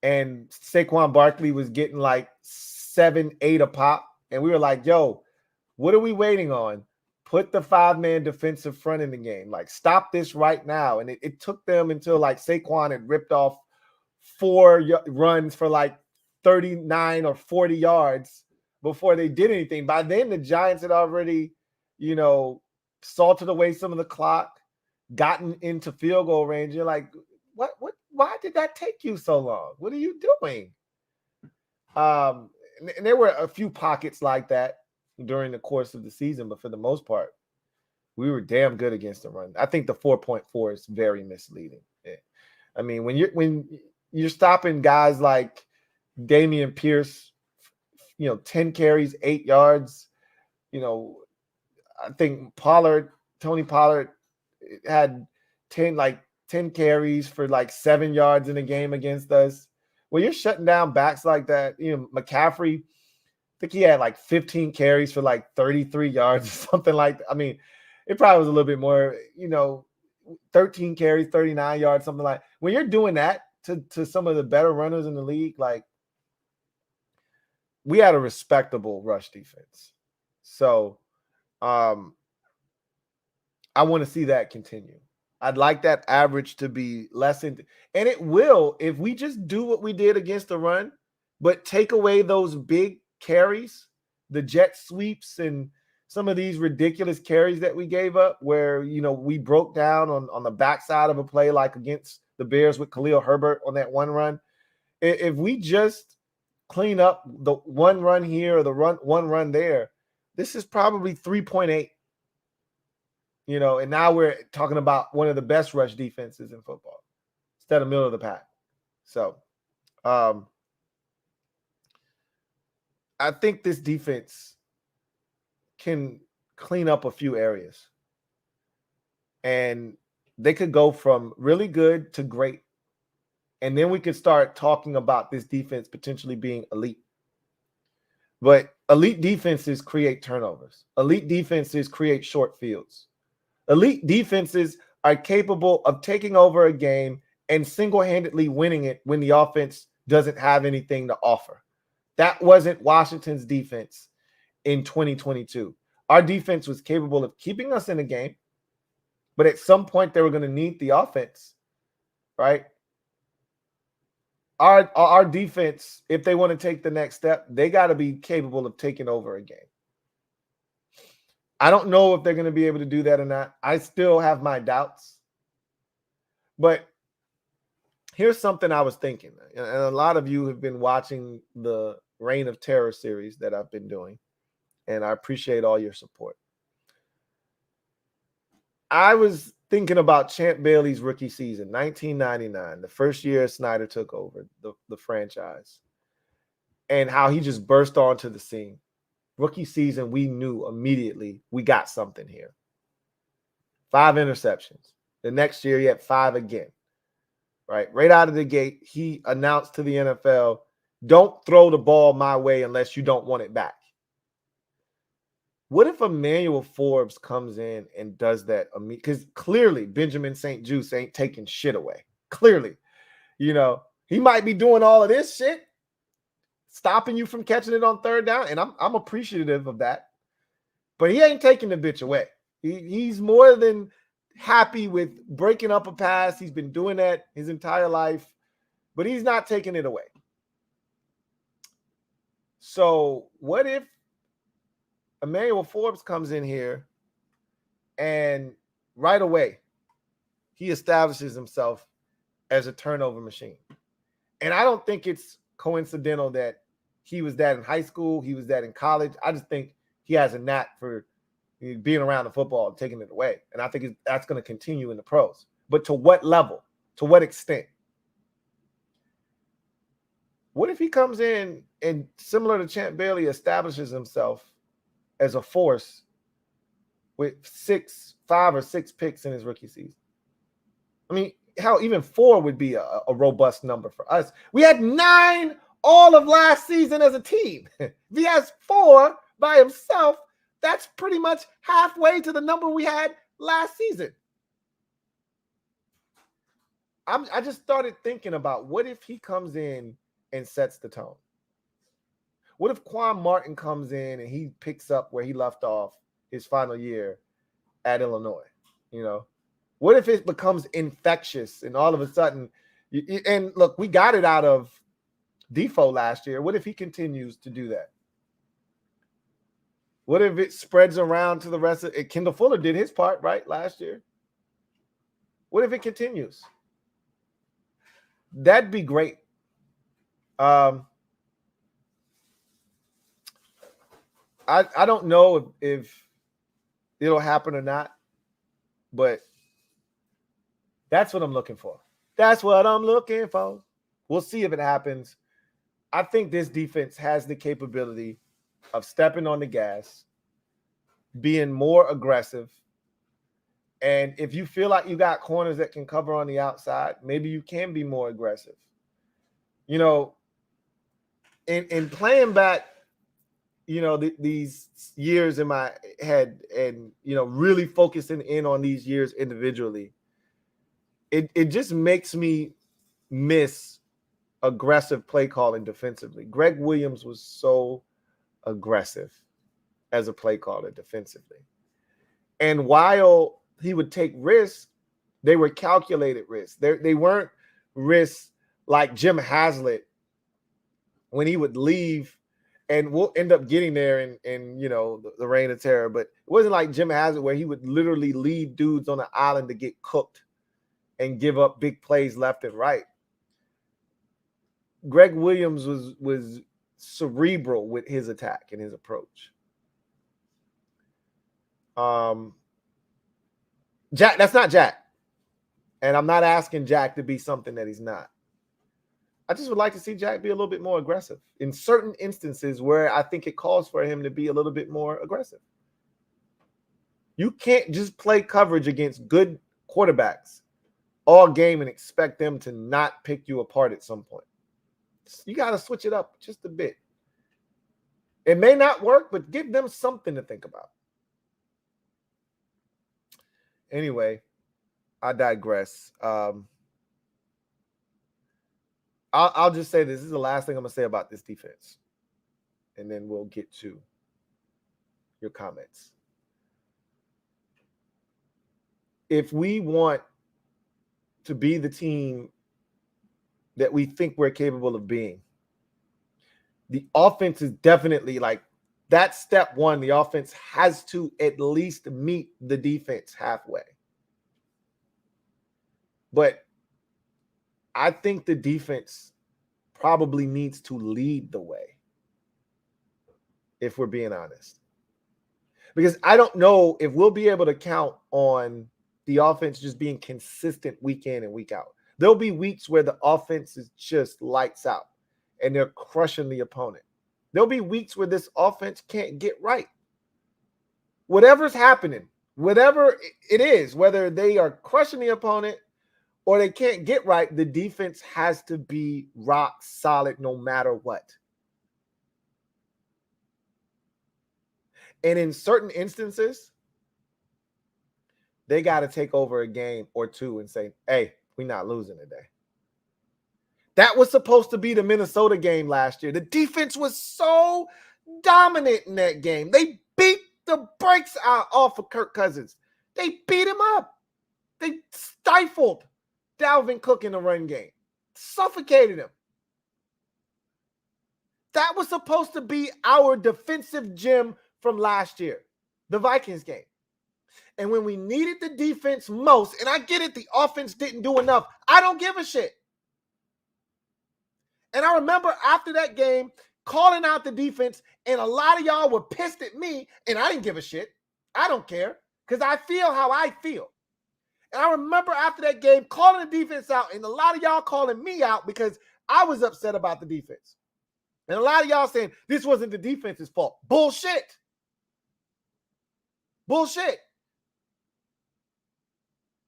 And Saquon Barkley was getting like 7-8 a pop. And we were like, yo, what are we waiting on? Put the 5-man defensive front in the game. Like, stop this right now. And it took them until like Saquon had ripped off 4 runs for like 39 or 40 yards before they did anything. By then, the Giants had already, salted away some of the clock, gotten into field goal range. You're like, what? Why did that take you so long? What are you doing? And there were a few pockets like that during the course of the season, but for the most part, we were damn good against the run. I think the 4.4 is very misleading. I mean, when you're stopping guys like Dameon Pierce, 10 carries, 8 yards, I think Tony Pollard had 10 carries for like 7 yards in a game against us. Well, you're shutting down backs like that. McCaffrey, I think he had like 15 carries for like 33 yards or something like that. I mean, it probably was a little bit more, 13 carries, 39 yards, something like. When you're doing that to some of the better runners in the league, like, we had a respectable rush defense. So I want to see that continue. I'd like that average to be less. And it will if we just do what we did against the run, but take away those big carries, the jet sweeps, and some of these ridiculous carries that we gave up where, we broke down on the backside of a play like against the Bears with Khalil Herbert on that one run. If we just clean up the one run here or the one run there, this is probably 3.8. And now we're talking about one of the best rush defenses in football instead of middle of the pack. So I think this defense can clean up a few areas. And they could go from really good to great. And then we could start talking about this defense potentially being elite. But elite defenses create turnovers. Elite defenses create short fields. Elite defenses are capable of taking over a game and single-handedly winning it when the offense doesn't have anything to offer. That wasn't Washington's defense in 2022. Our defense was capable of keeping us in the game, but at some point they were going to need the offense, right? Our defense, if they want to take the next step, they got to be capable of taking over a game. I don't know if they're going to be able to do that or not. I still have my doubts. But here's something I was thinking. And a lot of you have been watching the Reign of Terror series that I've been doing. And I appreciate all your support. I was thinking about Champ Bailey's rookie season, 1999, the first year Snyder took over the franchise, and how he just burst onto the scene. Rookie season, we knew immediately we got something here. 5 interceptions. The next year, he had 5 again. Right out of the gate, he announced to the NFL, don't throw the ball my way unless you don't want it back. What if Emmanuel Forbes comes in and does that? Because clearly Benjamin St. Juste ain't taking shit away. Clearly. He might be doing all of this shit, stopping you from catching it on third down, and I'm appreciative of that. But he ain't taking the bitch away. He's more than happy with breaking up a pass. He's been doing that his entire life, but he's not taking it away. So what if Emmanuel Forbes comes in here and right away he establishes himself as a turnover machine? And I don't think it's coincidental that he was that in high school, he was that in college. I just think he has a knack for being around the football and taking it away. And I think that's going to continue in the pros. But to what level? To what extent? What if he comes in and, similar to Champ Bailey, establishes himself as a force with 5 or 6 picks in his rookie season? I mean, hell, even 4 would be a robust number for us. We had 9 all of last season as a team. If he has 4 by himself, that's pretty much halfway to the number we had last season. I just started thinking about, what if he comes in and sets the tone? What if Quan Martin comes in and he picks up where he left off his final year at Illinois? You know, what if it becomes infectious and all of a sudden, and look, we got it out of Defoe last year. What if he continues to do that? What if it spreads around to the rest of it? Kendall Fuller did his part, right, last year. What if it continues? That'd be great. I don't know if it'll happen or not, but that's what I'm looking for. That's what I'm looking for. We'll see if it happens. I think this defense has the capability of stepping on the gas, being more aggressive. And if you feel like you got corners that can cover on the outside, maybe you can be more aggressive. You know, in playing back, you know, these years in my head and, you know, really focusing in on these years individually, it just makes me miss aggressive play calling defensively. Greg Williams was so aggressive as a play caller defensively. And while he would take risks, they were calculated risks. They weren't risks like Jim Haslett when he would leave, and we'll end up getting there in you know, the reign of terror. But it wasn't like Jim Haslett where he would literally leave dudes on the island to get cooked and give up big plays left and right. Greg Williams was cerebral with his attack and his approach. Jack, that's not Jack. And I'm not asking Jack to be something that he's not. I just would like to see Jack be a little bit more aggressive in certain instances where I think it calls for him to be a little bit more aggressive. You can't just play coverage against good quarterbacks all game and expect them to not pick you apart at some point. You got to switch it up just a bit. It may not work, but give them something to think about. Anyway, I digress. I'll just say this is the last thing I'm going to say about this defense, and then we'll get to your comments. If we want to be the team that we think we're capable of being, the offense is definitely like that's step one. The offense has to at least meet the defense halfway. But I think the defense probably needs to lead the way, if we're being honest. Because I don't know if we'll be able to count on the offense just being consistent week in and week out. There'll be weeks where the offense is just lights out and they're crushing the opponent. There'll be weeks where this offense can't get right. Whatever's happening, whatever it is, whether they are crushing the opponent or they can't get right, the defense has to be rock solid no matter what. And in certain instances, they got to take over a game or two and say, hey, we're not losing today. That was supposed to be the Minnesota game last year. The defense was so dominant in that game. They beat the brakes out off of Kirk Cousins. They beat him up. They stifled Dalvin Cook in the run game, suffocated him. That was supposed to be our defensive gem from last year, the Vikings game. And when we needed the defense most, and I get it, the offense didn't do enough. I don't give a shit. And I remember after that game, calling out the defense, and a lot of y'all were pissed at me, and I didn't give a shit. I don't care, because I feel how I feel. And I remember after that game, calling the defense out, and a lot of y'all calling me out because I was upset about the defense. And a lot of y'all saying this wasn't the defense's fault. Bullshit. Bullshit.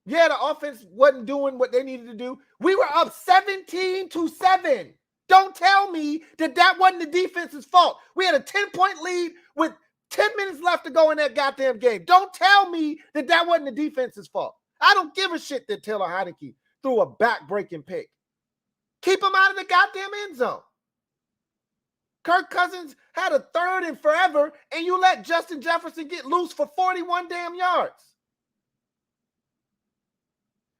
Yeah, the offense wasn't doing what they needed to do. We were up 17-7. Don't tell me that that wasn't the defense's fault. We had a 10-point lead with 10 minutes left to go in that goddamn game. Don't tell me that that wasn't the defense's fault. I don't give a shit that Taylor Heineke threw a back-breaking pick. Keep him out of the goddamn end zone. Kirk Cousins had a 3rd and forever, and you let Justin Jefferson get loose for 41 damn yards.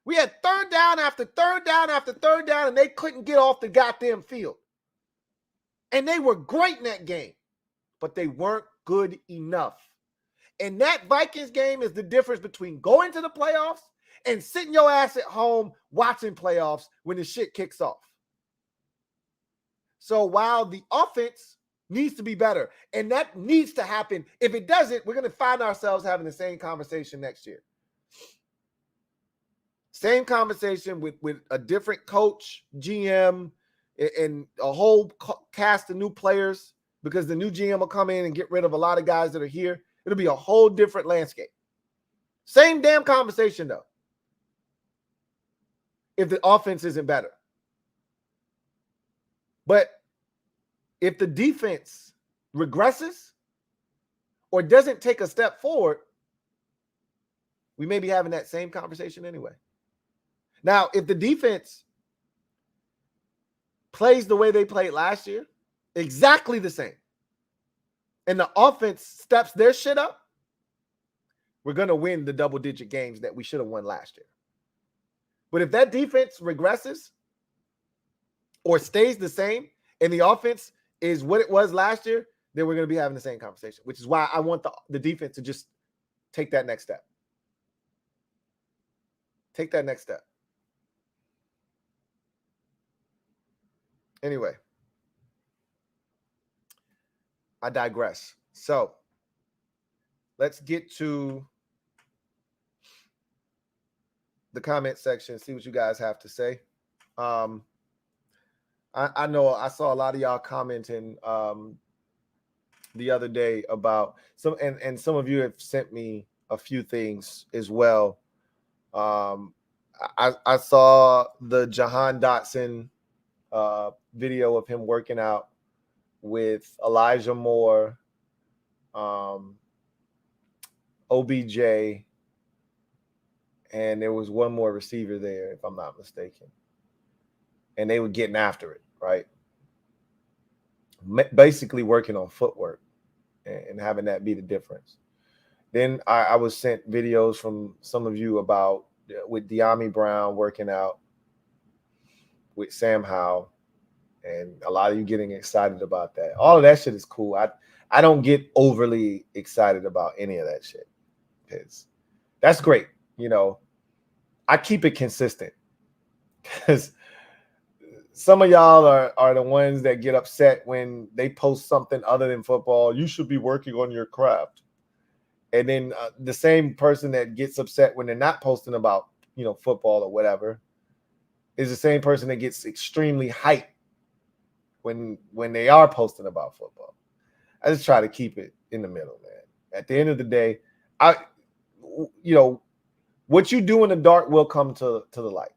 We had 3rd down after 3rd down after 3rd down, and they couldn't get off the goddamn field. And they were great in that game, but they weren't good enough. And that Vikings game is the difference between going to the playoffs and sitting your ass at home watching playoffs when the shit kicks off. So while the offense needs to be better, and that needs to happen, if it doesn't, we're going to find ourselves having the same conversation next year. Same conversation with a different coach, GM, and a whole cast of new players, because the new GM will come in and get rid of a lot of guys that are here. It'll be a whole different landscape. Same damn conversation, though, if the offense isn't better. But if the defense regresses or doesn't take a step forward, we may be having that same conversation anyway. Now, if the defense plays the way they played last year, exactly the same, and the offense steps their shit up, we're going to win the double-digit games that we should have won last year. But if that defense regresses or stays the same and the offense is what it was last year, then we're going to be having the same conversation, which is why I want the defense to just take that next step. Take that next step. Anyway, I digress. So let's get to the comment section, see what you guys have to say. I know I saw a lot of y'all commenting the other day about some, and some of you have sent me a few things as well. I saw the Jahan Dotson video of him working out with Elijah Moore, OBJ, and there was one more receiver there, if I'm not mistaken. And they were getting after it, right? Basically working on footwork and having that be the difference. Then I was sent videos from some of you about with De'Ami Brown working out with Sam Howell, and a lot of you getting excited about that. All of that shit is cool. I don't get overly excited about any of that shit, because that's great. You know, I keep it consistent, because some of y'all are the ones that get upset when they post something other than football. You should be working on your craft. And then the same person that gets upset when they're not posting about, you know, football or whatever is the same person that gets extremely hyped when they are posting about football. I just try to keep it in the middle, man. At the end of the day, what you do in the dark will come to the light.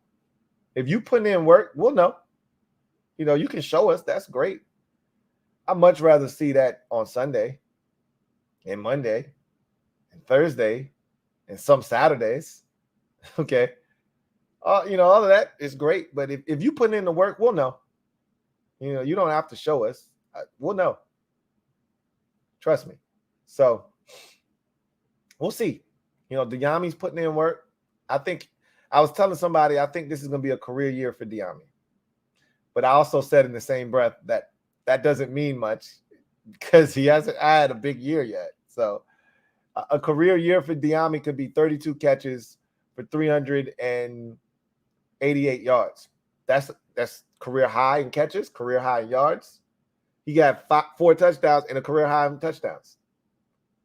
If you put in work, we'll know. You know, you can show us. That's great. I'd much rather see that on Sunday and Monday and Thursday and some Saturdays. Okay. All of that is great. But if you put in the work, we'll know. You know, you don't have to show us. We'll know. Trust me. So we'll see. You know, Diami's putting in work. I think I was telling somebody I think this is going to be a career year for Diami. But I also said in the same breath that that doesn't mean much because he hasn't had a big year yet. So a career year for Diami could be 32 catches for 388 yards. That's career high in catches, career high in yards. He got 4 touchdowns and a career high in touchdowns.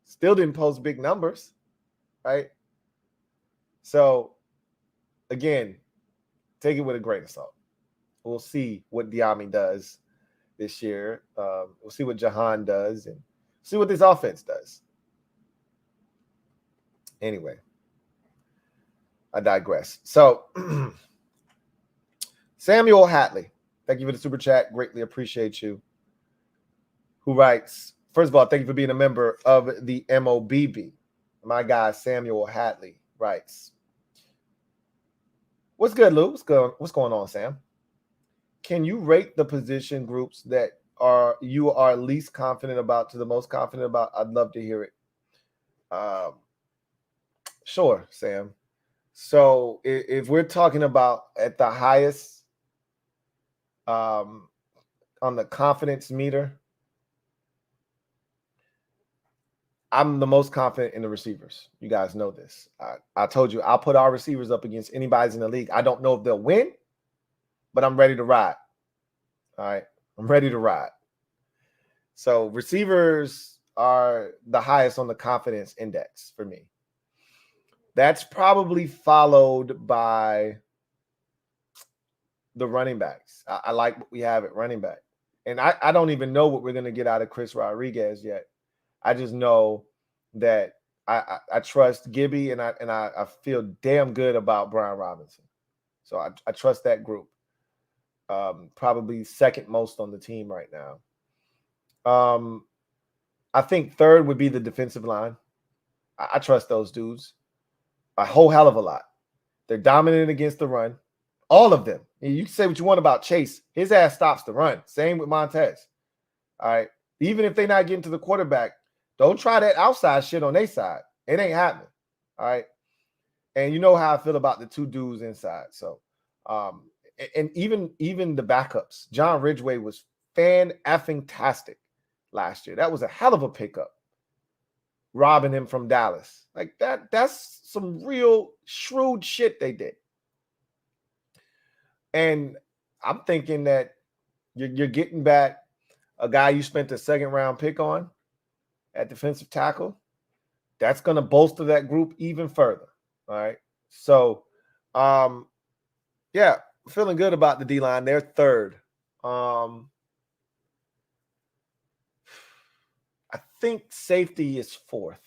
Still didn't post big numbers, right? So, again, take it with a grain of salt. We'll see what Diami does this year. We'll see what Jahan does and see what this offense does. Anyway, I digress. So, Samuel Hatley, thank you for the super chat. Greatly appreciate you. Who writes, first of all, thank you for being a member of the MOBB. My guy, Samuel Hatley, writes, what's good, Lou? What's going on, Sam? Can you rate the position groups that you are least confident about to the most confident about? I'd love to hear it. Sure, Sam. So if we're talking about at the highest on the confidence meter, I'm the most confident in the receivers. You guys know this. I told you I'll put our receivers up against anybody's in the league. I don't know if they'll win, but I'm ready to ride. All right. I'm ready to ride. So receivers are the highest on the confidence index for me. That's probably followed by the running backs. I like what we have at running back. And I don't even know what we're going to get out of Chris Rodriguez yet. I just know that I trust Gibby and I feel damn good about Brian Robinson. So I trust that group. Probably second most on the team right now. I think third would be the defensive line. I trust those dudes a whole hell of a lot. They're dominant against the run. All of them. You can say what you want about Chase. His ass stops the run. Same with Montez. All right. Even if they're not getting to the quarterback, don't try that outside shit on their side. It ain't happening. All right. And you know how I feel about the two dudes inside. So, and even the backups. John Ridgeway was fan-effing-tastic last year. That was a hell of a pickup. Robbing him from Dallas. Like that's some real shrewd shit they did. And I'm thinking that you're getting back a guy you spent a second-round pick on at defensive tackle. That's going to bolster that group even further. All right. So, yeah, feeling good about the D-line. They're third. I think safety is fourth.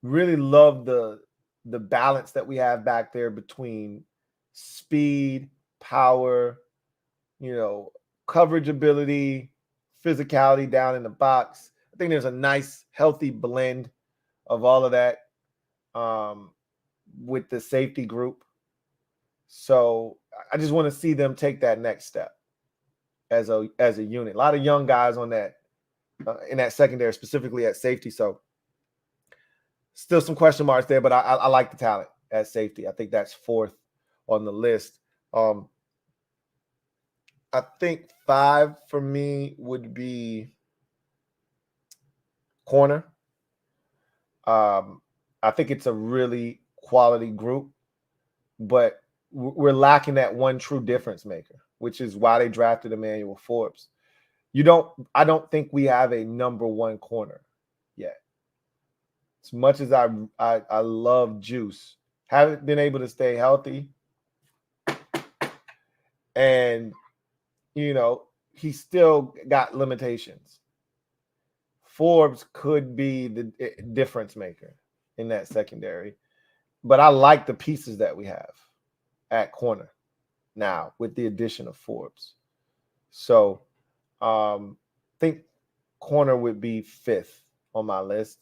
Really love the balance that we have back there between speed, power, coverage ability, physicality down in the box. I think there's a nice, healthy blend of all of that with the safety group. So I just want to see them take that next step as a unit. A lot of young guys on that in that secondary, specifically at safety. So still some question marks there, but I like the talent at safety. I think that's fourth on the list. I think 5 for me would be corner. I think it's a really quality group, but we're lacking that one true difference maker, which is why they drafted Emmanuel Forbes. I don't think we have a number one corner yet. As much as I love Juice, haven't been able to stay healthy. And, he still got limitations. Forbes could be the difference maker in that secondary. But I like the pieces that we have at corner now with the addition of Forbes. So I think corner would be 5th on my list.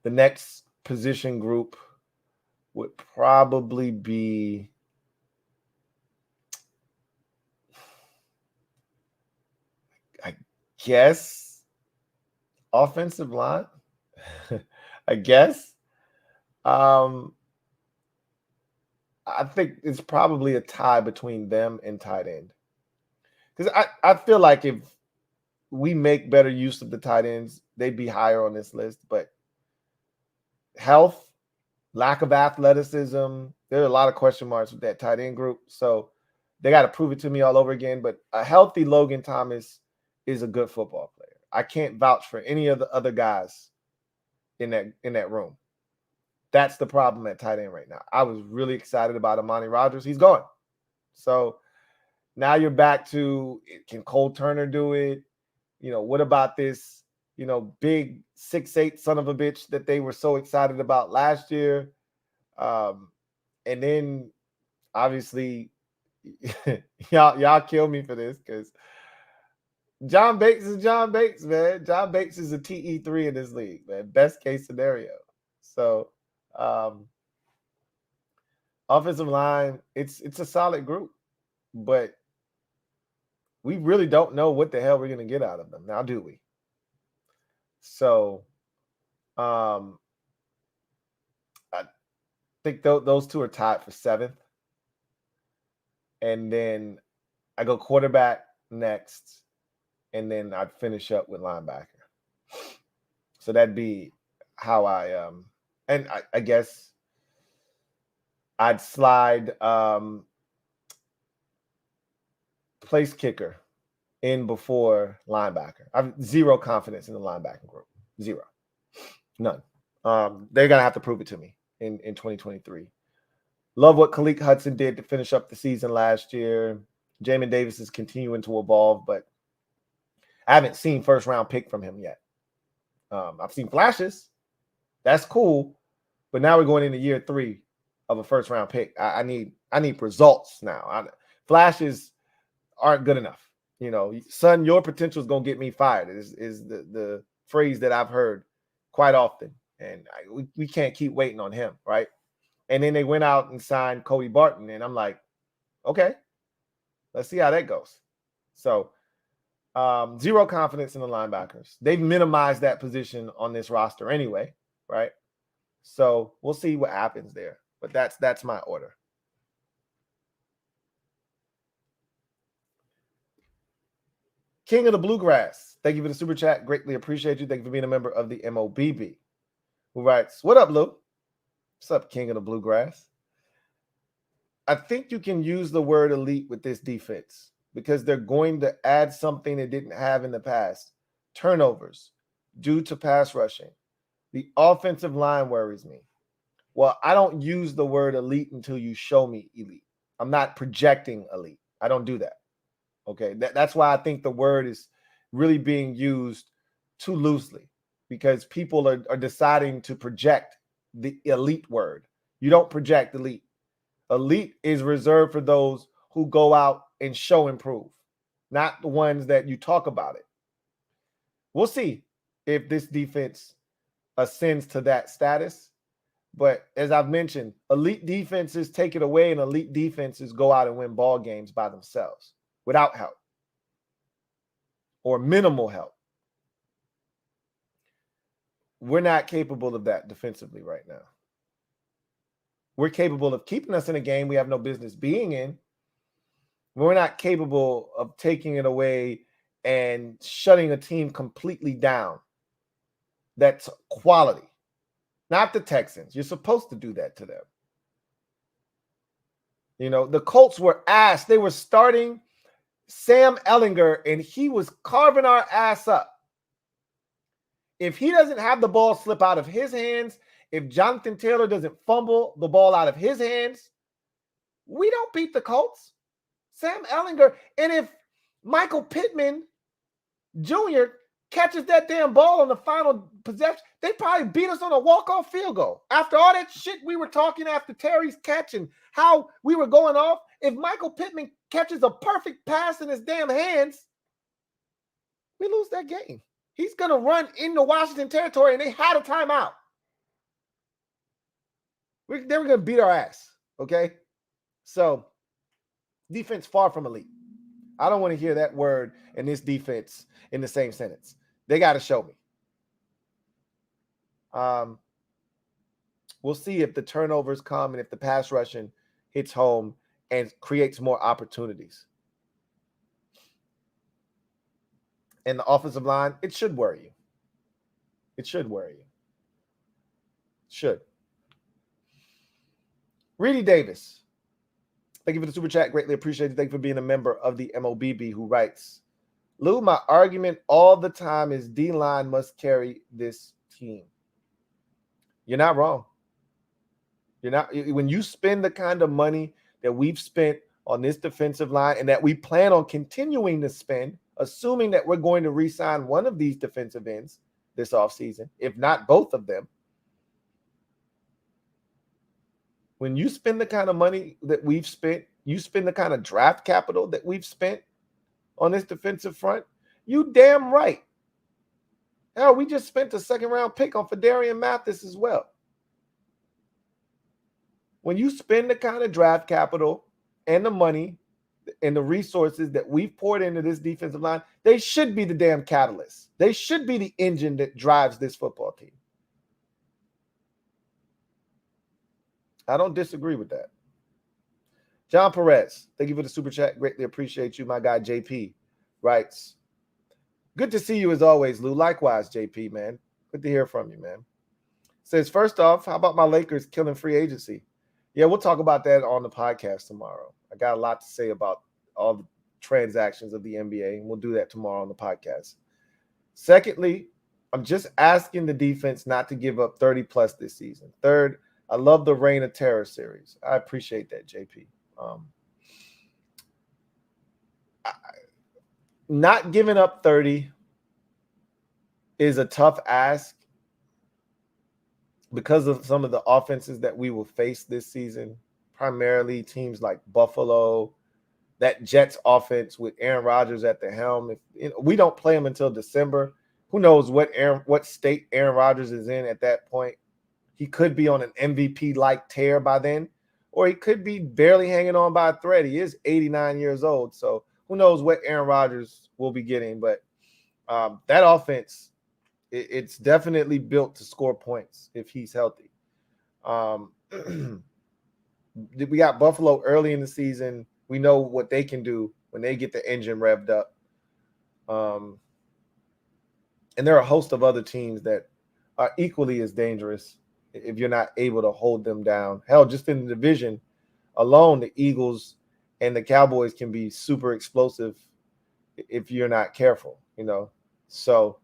The next position group would probably be I guess offensive line. I guess. I think it's probably a tie between them and tight end. Because I feel like if we make better use of the tight ends, they'd be higher on this list. But health, lack of athleticism, there are a lot of question marks with that tight end group. So they got to prove it to me all over again. But a healthy Logan Thomas is a good football player. I can't vouch for any of the other guys in that room. That's the problem at tight end right now. I was really excited about Amani Rodgers. He's gone. So now you're back to, can Cole Turner do it? What about this, big 6'8" son of a bitch that they were so excited about last year? And then obviously y'all kill me for this because John Bates is John Bates, man. John Bates is a TE3 in this league, man. Best case scenario. So offensive line, it's a solid group, but we really don't know what the hell we're going to get out of them. Now, do we? So I think those two are tied for 7th. And then I go quarterback next, and then I'd finish up with linebacker. So that'd be how I and I guess I'd slide place kicker in before linebacker. I have zero confidence in the linebacking group. Zero. None. They're going to have to prove it to me in 2023. Love what Khaleke Hudson did to finish up the season last year. Jamin Davis is continuing to evolve, but I haven't seen first-round pick from him yet. I've seen flashes. That's cool. But now we're going into year 3 of a first-round pick. I need results now. Flashes aren't good enough. Son, your potential is going to get me fired is the phrase that I've heard quite often. And we can't keep waiting on him, right? And then they went out and signed Cody Barton. And I'm like, okay, let's see how that goes. So zero confidence in the linebackers. They've minimized that position on this roster anyway, right? So we'll see what happens there. But that's my order. King of the Bluegrass, thank you for the super chat. Greatly appreciate you. Thank you for being a member of the MOBB. Who writes, what up, Lou? What's up, King of the Bluegrass? I think you can use the word elite with this defense because they're going to add something they didn't have in the past. Turnovers due to pass rushing. The offensive line worries me. Well, I don't use the word elite until you show me elite. I'm not projecting elite. I don't do that. Okay, that's why I think the word is really being used too loosely because people are deciding to project the elite word. You don't project elite. Elite is reserved for those who go out and show improve, not the ones that you talk about it. We'll see if this defense ascends to that status. But as I've mentioned, elite defenses take it away and elite defenses go out and win ball games by themselves without help or minimal help. We're not capable of that defensively right now. We're capable of keeping us in a game we have no business being in. We're not capable of taking it away and shutting a team completely down. That's quality. Not the Texans. You're supposed to do that to them. The Colts were ass. They were starting Sam Ellinger, and he was carving our ass up. If he doesn't have the ball slip out of his hands, if Jonathan Taylor doesn't fumble the ball out of his hands, we don't beat the Colts. Sam Ellinger, and if Michael Pittman Jr. catches that damn ball on the final possession, they probably beat us on a walk-off field goal. After all that shit we were talking after Terry's catch and how we were going off, if Michael Pittman catches a perfect pass in his damn hands, we lose that game. He's going to run into Washington territory, and they had a timeout. They were going to beat our ass, okay? So, defense far from elite. I don't want to hear that word and this defense in the same sentence. They got to show me. We'll see if the turnovers come and if the pass rushing hits home and creates more opportunities. And the offensive line, it should worry you. It should worry you. Should. Reedy Davis, thank you for the super chat. Greatly appreciate it. Thank you for being a member of the MOBB, who writes, Lou, my argument all the time is D-line must carry this team. You're not wrong. You're not. When you spend the kind of money that we've spent on this defensive line and that we plan on continuing to spend, assuming that we're going to re-sign one of these defensive ends this offseason, if not both of them. When you spend the kind of money that we've spent, you spend the kind of draft capital that we've spent on this defensive front, you damn right. Hell, we just spent a second-round pick on Fedarian Mathis as well. When you spend the kind of draft capital and the money and the resources that we've poured into this defensive line, they should be the damn catalyst. They should be the engine that drives this football team. I don't disagree with that. John Perez, thank you for the super chat. Greatly appreciate you. My guy JP writes, good to see you as always, Lou. Likewise, JP, man. Good to hear from you, man. Says, first off, how about my Lakers killing free agency? Yeah, we'll talk about that on the podcast tomorrow. I got a lot to say about all the transactions of the NBA, and we'll do that tomorrow on the podcast. Secondly, I'm just asking the defense not to give up 30 plus this season. Third, I love the Reign of Terror series. I appreciate that, JP. Not giving up 30 is a tough ask because of some of the offenses that we will face this season, primarily teams like Buffalo, that Jets offense with Aaron Rodgers at the helm. If we don't play him until December, who knows what state Aaron Rodgers is in at that point. He could be on an MVP-like tear by then, or he could be barely hanging on by a thread. He is 89 years old, so who knows what Aaron Rodgers will be getting. But that offense, it's definitely built to score points if he's healthy. We got Buffalo early in the season. We know what they can do when they get the engine revved up. And there are a host of other teams that are equally as dangerous if you're not able to hold them down. Hell, just in the division alone, the Eagles and the Cowboys can be super explosive if you're not careful, you know. So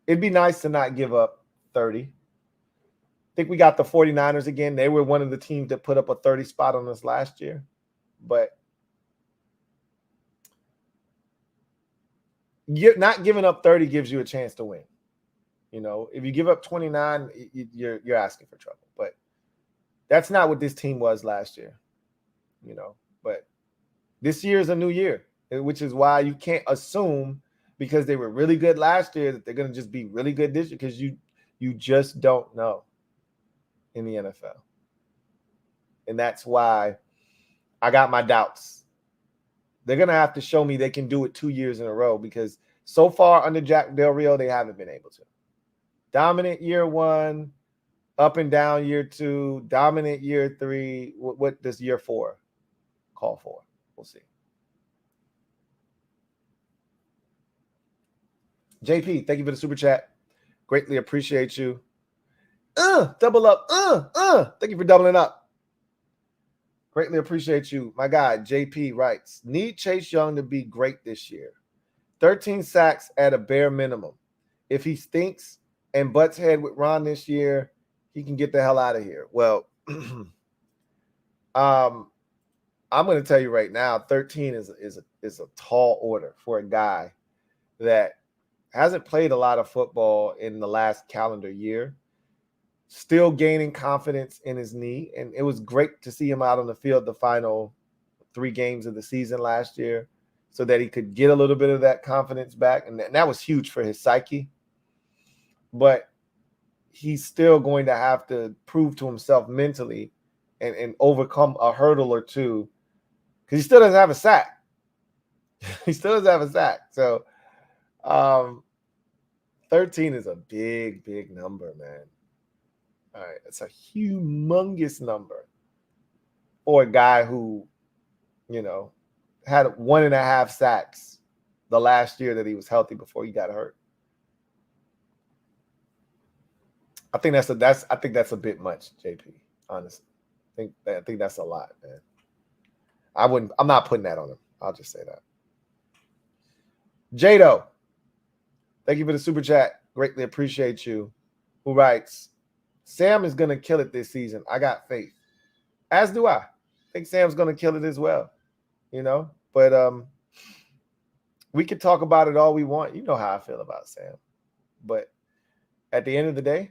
it'd be nice to not give up 30. I think we got the 49ers again. They were one of the teams that put up a 30 spot on us last year. But not giving up 30 gives you a chance to win. You know, if you give up 29, you're asking for trouble. But that's not what this team was last year, you know. But this year is a new year, which is why you can't assume because they were really good last year that they're going to just be really good this year, because you just don't know in the NFL. And that's why I got my doubts. They're going to have to show me they can do it 2 years in a row, because so far under Jack Del Rio, they haven't been able to. Dominant year one, up and down year two, dominant year three. What does year four call for? We'll see. JP, thank you for the super chat. Greatly appreciate you. Double up. Thank you for doubling up. Greatly appreciate you. My guy, JP writes, need Chase Young to be great this year. 13 sacks at a bare minimum. If he stinks and butts head with Ron this year, he can get the hell out of here. Well, I'm going to tell you right now, 13 is a tall order for a guy that hasn't played a lot of football in the last calendar year, still gaining confidence in his knee. And it was great to see him out on the field the final 3 games of the season last year so that he could get a little bit of that confidence back. And that was huge for his psyche. But he's still going to have to prove to himself mentally and overcome a hurdle or two, because he still doesn't have a sack. He still doesn't have a sack. So 13 is a big, big number, man. All right, it's a humongous number for a guy who, you know, had 1.5 sacks the last year that he was healthy before he got hurt. I think that's a bit much, JP. Honestly, I think that's a lot, man. I'm not putting that on him. I'll just say that. Jado, thank you for the super chat. Greatly appreciate you. Who writes, Sam is gonna kill it this season. I got faith. As do I. I think Sam's gonna kill it as well. You know, but we could talk about it all we want. You know how I feel about Sam. But at the end of the day,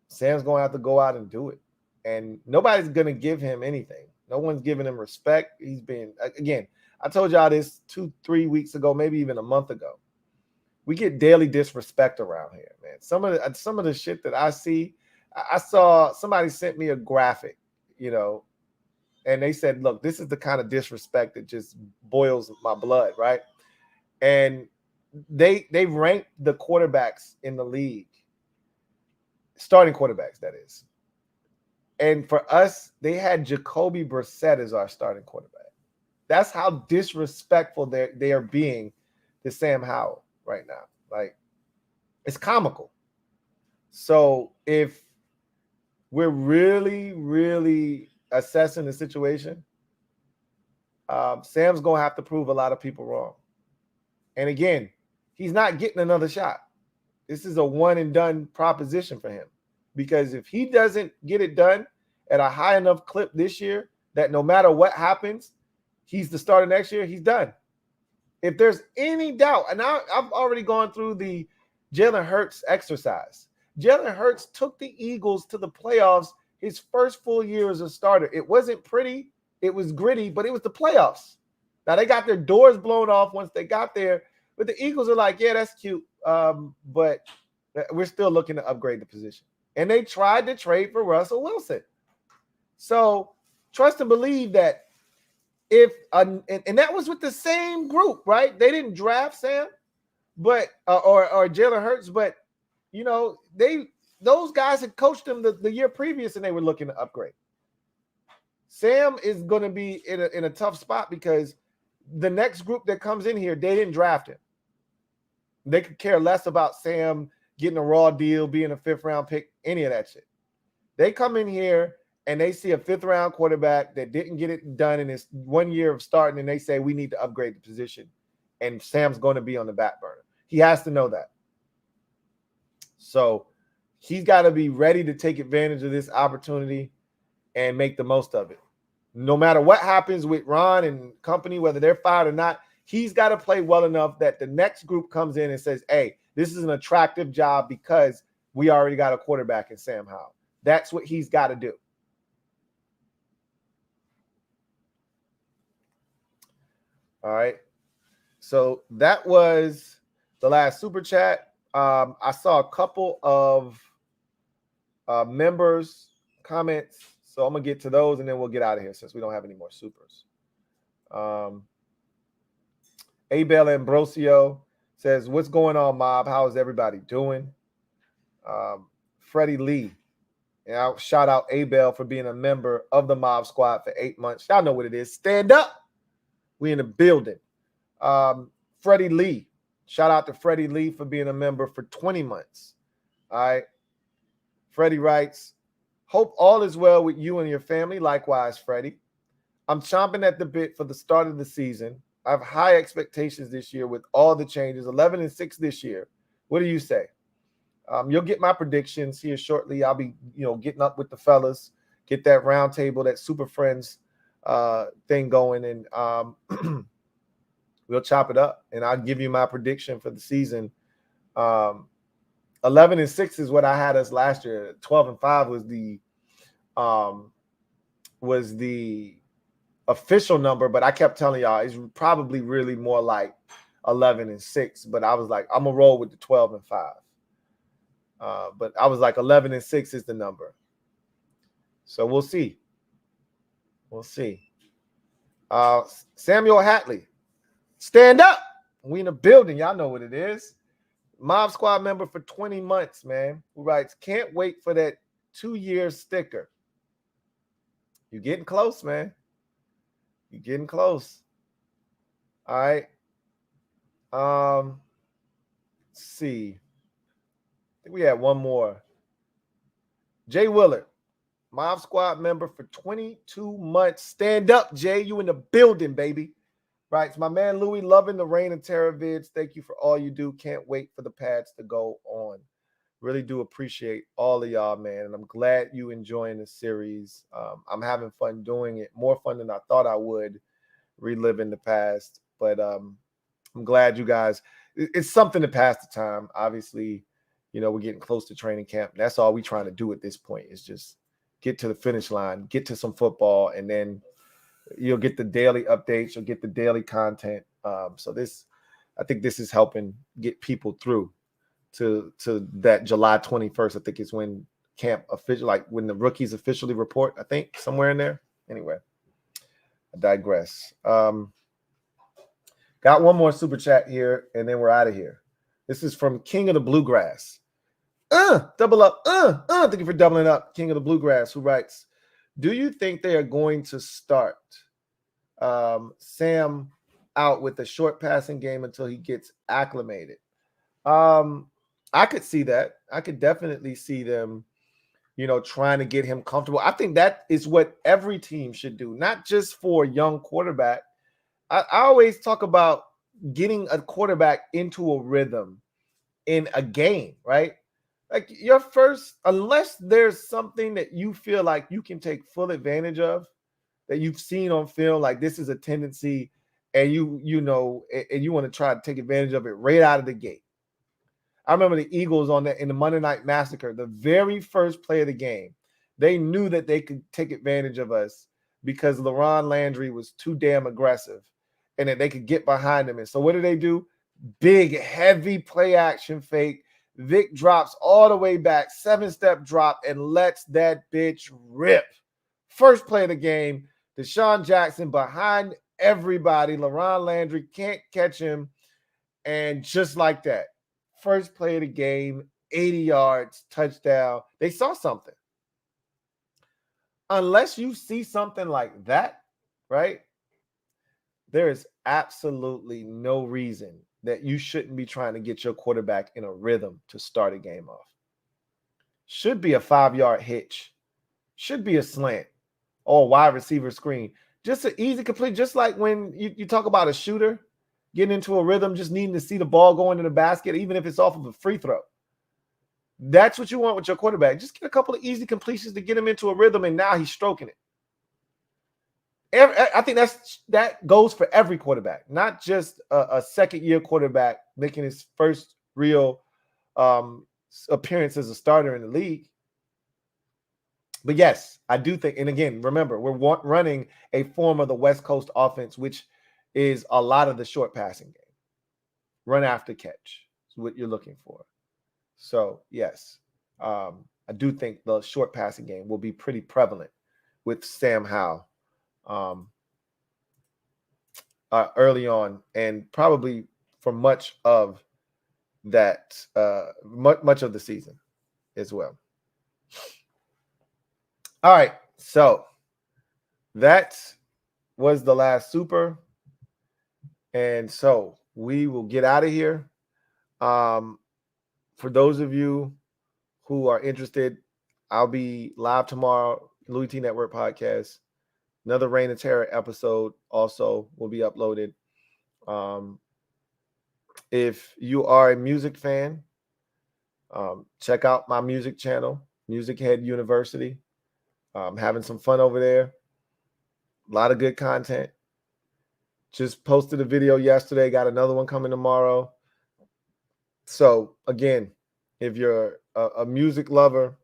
Sam's going to have to go out and do it. And nobody's going to give him anything. No one's giving him respect. He's been, again, I told y'all this 2-3 weeks ago, maybe even a month ago. We get daily disrespect around here, man. Some of the shit that I see, I saw somebody sent me a graphic, you know, and they said, look, this is the kind of disrespect that just boils my blood, right? And they ranked the quarterbacks in the league, starting quarterbacks, that is. And for us, they had Jacoby Brissett as our starting quarterback. That's how disrespectful they are being to Sam Howell right now. Like, it's comical. So if we're really, really assessing the situation, Sam's going to have to prove a lot of people wrong. And again, he's not getting another shot. This is a one and done proposition for him, because if he doesn't get it done at a high enough clip this year that no matter what happens, he's the starter next year, he's done. If there's any doubt, and I've already gone through the Jalen Hurts exercise. Jalen Hurts took the Eagles to the playoffs his first full year as a starter. It wasn't pretty, it was gritty, but it was the playoffs. Now, they got their doors blown off once they got there, but the Eagles are like, yeah, that's cute, but we're still looking to upgrade the position. And they tried to trade for Russell Wilson. So trust and believe that if and that was with the same group, right? They didn't draft Sam, but or Jalen Hurts, but you know, those guys had coached them the year previous, and they were looking to upgrade. Sam is going to be in a tough spot because the next group that comes in here, they didn't draft him. They could care less about Sam getting a raw deal, being a 5th round pick, any of that shit. They come in here and they see a 5th round quarterback that didn't get it done in his 1 year of starting, and they say, we need to upgrade the position. And Sam's going to be on the back burner. He has to know that. So he's got to be ready to take advantage of this opportunity and make the most of it. No matter what happens with Ron and company, whether they're fired or not, he's got to play well enough that the next group comes in and says, hey, this is an attractive job because we already got a quarterback in Sam Howell. That's what he's got to do. All right. So that was the last super chat. I saw a couple of members' comments, so I'm going to get to those, and then we'll get out of here since we don't have any more supers. Abel Ambrosio says, what's going on, Mob? How is everybody doing? Freddie Lee. And I'll shout out Abel for being a member of the Mob Squad for 8 months. Y'all know what it is. Stand up. We in the building. Freddie Lee. Shout out to Freddie Lee for being a member for 20 months. All right. Freddie writes, hope all is well with you and your family. Likewise, Freddie. I'm chomping at the bit for the start of the season. I have high expectations this year with all the changes. 11-6 this year. What do you say? You'll get my predictions here shortly. I'll be, getting up with the fellas, get that round table, that Super Friends thing going, and we'll chop it up. And I'll give you my prediction for the season. 11-6 is what I had us last year. 12-5 was the official number, but I kept telling y'all it's probably really more like 11-6. But I was like, I'm gonna roll with the 12-5. But I was like 11-6 is the number. So we'll see. We'll see. Samuel Hatley, stand up. We in the building. Y'all know what it is. Mob Squad member for 20 months, man, who writes, can't wait for that 2-year sticker. You're getting close, man. You're getting close. All right. Let's see. I think we had one more. Jay Willard, Mob Squad member for 22 months. Stand up, Jay. You in the building, baby. Right. So my man Louie, loving the Reign of Terror vids. Thank you for all you do. Can't wait for the pads to go on. Really do appreciate all of y'all, man. And I'm glad you enjoying the series. I'm having fun doing it. More fun than I thought I would, reliving the past. But I'm glad you guys, it's something to pass the time. Obviously, you know, we're getting close to training camp. That's all we're trying to do at this point is just get to the finish line, get to some football, and then you'll get the daily updates, you'll get the daily content. So this, I think this is helping get people through to that July 21st. I think is when camp official, like when the rookies officially report, I think somewhere in there. Anyway, I digress. Got one more super chat here, and then we're out of here. This is from King of the Bluegrass. Double up. Thank you for doubling up, King of the Bluegrass, who writes, do you think they are going to start Sam out with a short passing game until he gets acclimated? I could see that. I could definitely see them, you know, trying to get him comfortable. I think that is what every team should do, not just for a young quarterback. I always talk about getting a quarterback into a rhythm in a game, right? Like your first, unless there's something that you feel like you can take full advantage of, that you've seen on film, like this is a tendency, and you know, and you want to try to take advantage of it right out of the gate. I remember the Eagles on that in the Monday Night Massacre, the very first play of the game, they knew that they could take advantage of us because LaRon Landry was too damn aggressive and that they could get behind him. And so what do they do? Big, heavy play action fake. Vic drops all the way back, 7-step drop, and lets that bitch rip. First play of the game, Deshaun Jackson behind everybody. LaRon Landry can't catch him. And just like that, first play of the game, 80 yards, touchdown. They saw something. Unless you see something like that, right? There is absolutely no reason that you shouldn't be trying to get your quarterback in a rhythm to start a game off. Should be a 5-yard hitch. Should be a slant or a wide receiver screen. Just an easy complete, just like when you talk about a shooter getting into a rhythm, just needing to see the ball going in the basket, even if it's off of a free throw. That's what you want with your quarterback. Just get a couple of easy completions to get him into a rhythm, and now he's stroking it. I think that goes for every quarterback, not just a second-year quarterback making his first real appearance as a starter in the league. But yes, I do think, and again, remember, we're running a form of the West Coast offense, which is a lot of the short passing game. Run after catch is what you're looking for. So, yes, I do think the short passing game will be pretty prevalent with Sam Howell early on, and probably for much of that, much of the season as well. All right, so that was the last super, and so we will get out of here. For those of you who are interested, I'll be live tomorrow, LouieTeeNetwork podcast. Another Reign of Terror episode also will be uploaded. If you are a music fan, check out my music channel, MusicHead University. I'm having some fun over there. A lot of good content. Just posted a video yesterday. Got another one coming tomorrow. So again, if you're a music lover,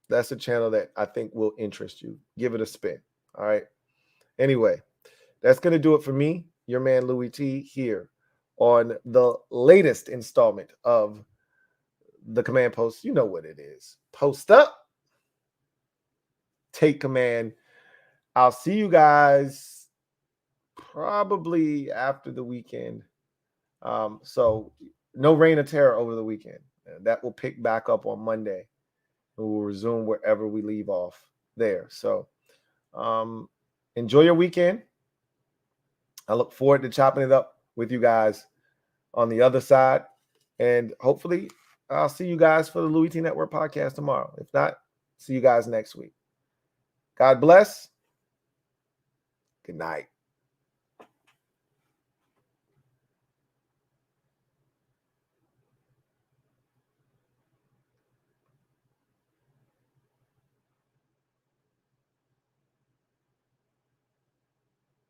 that's a channel that I think will interest you. Give it a spin. All right. Anyway, that's going to do it for me, your man Louie T, here on the latest installment of the Command Post. You know what it is. Post up. Take command. I'll see you guys probably after the weekend. So no reign of terror over the weekend. That will pick back up on Monday. We will resume wherever we leave off there. So enjoy your weekend. I look forward to chopping it up with you guys on the other side. And hopefully I'll see you guys for the Louie T Network podcast tomorrow. If not, see you guys next week. God bless. Good night.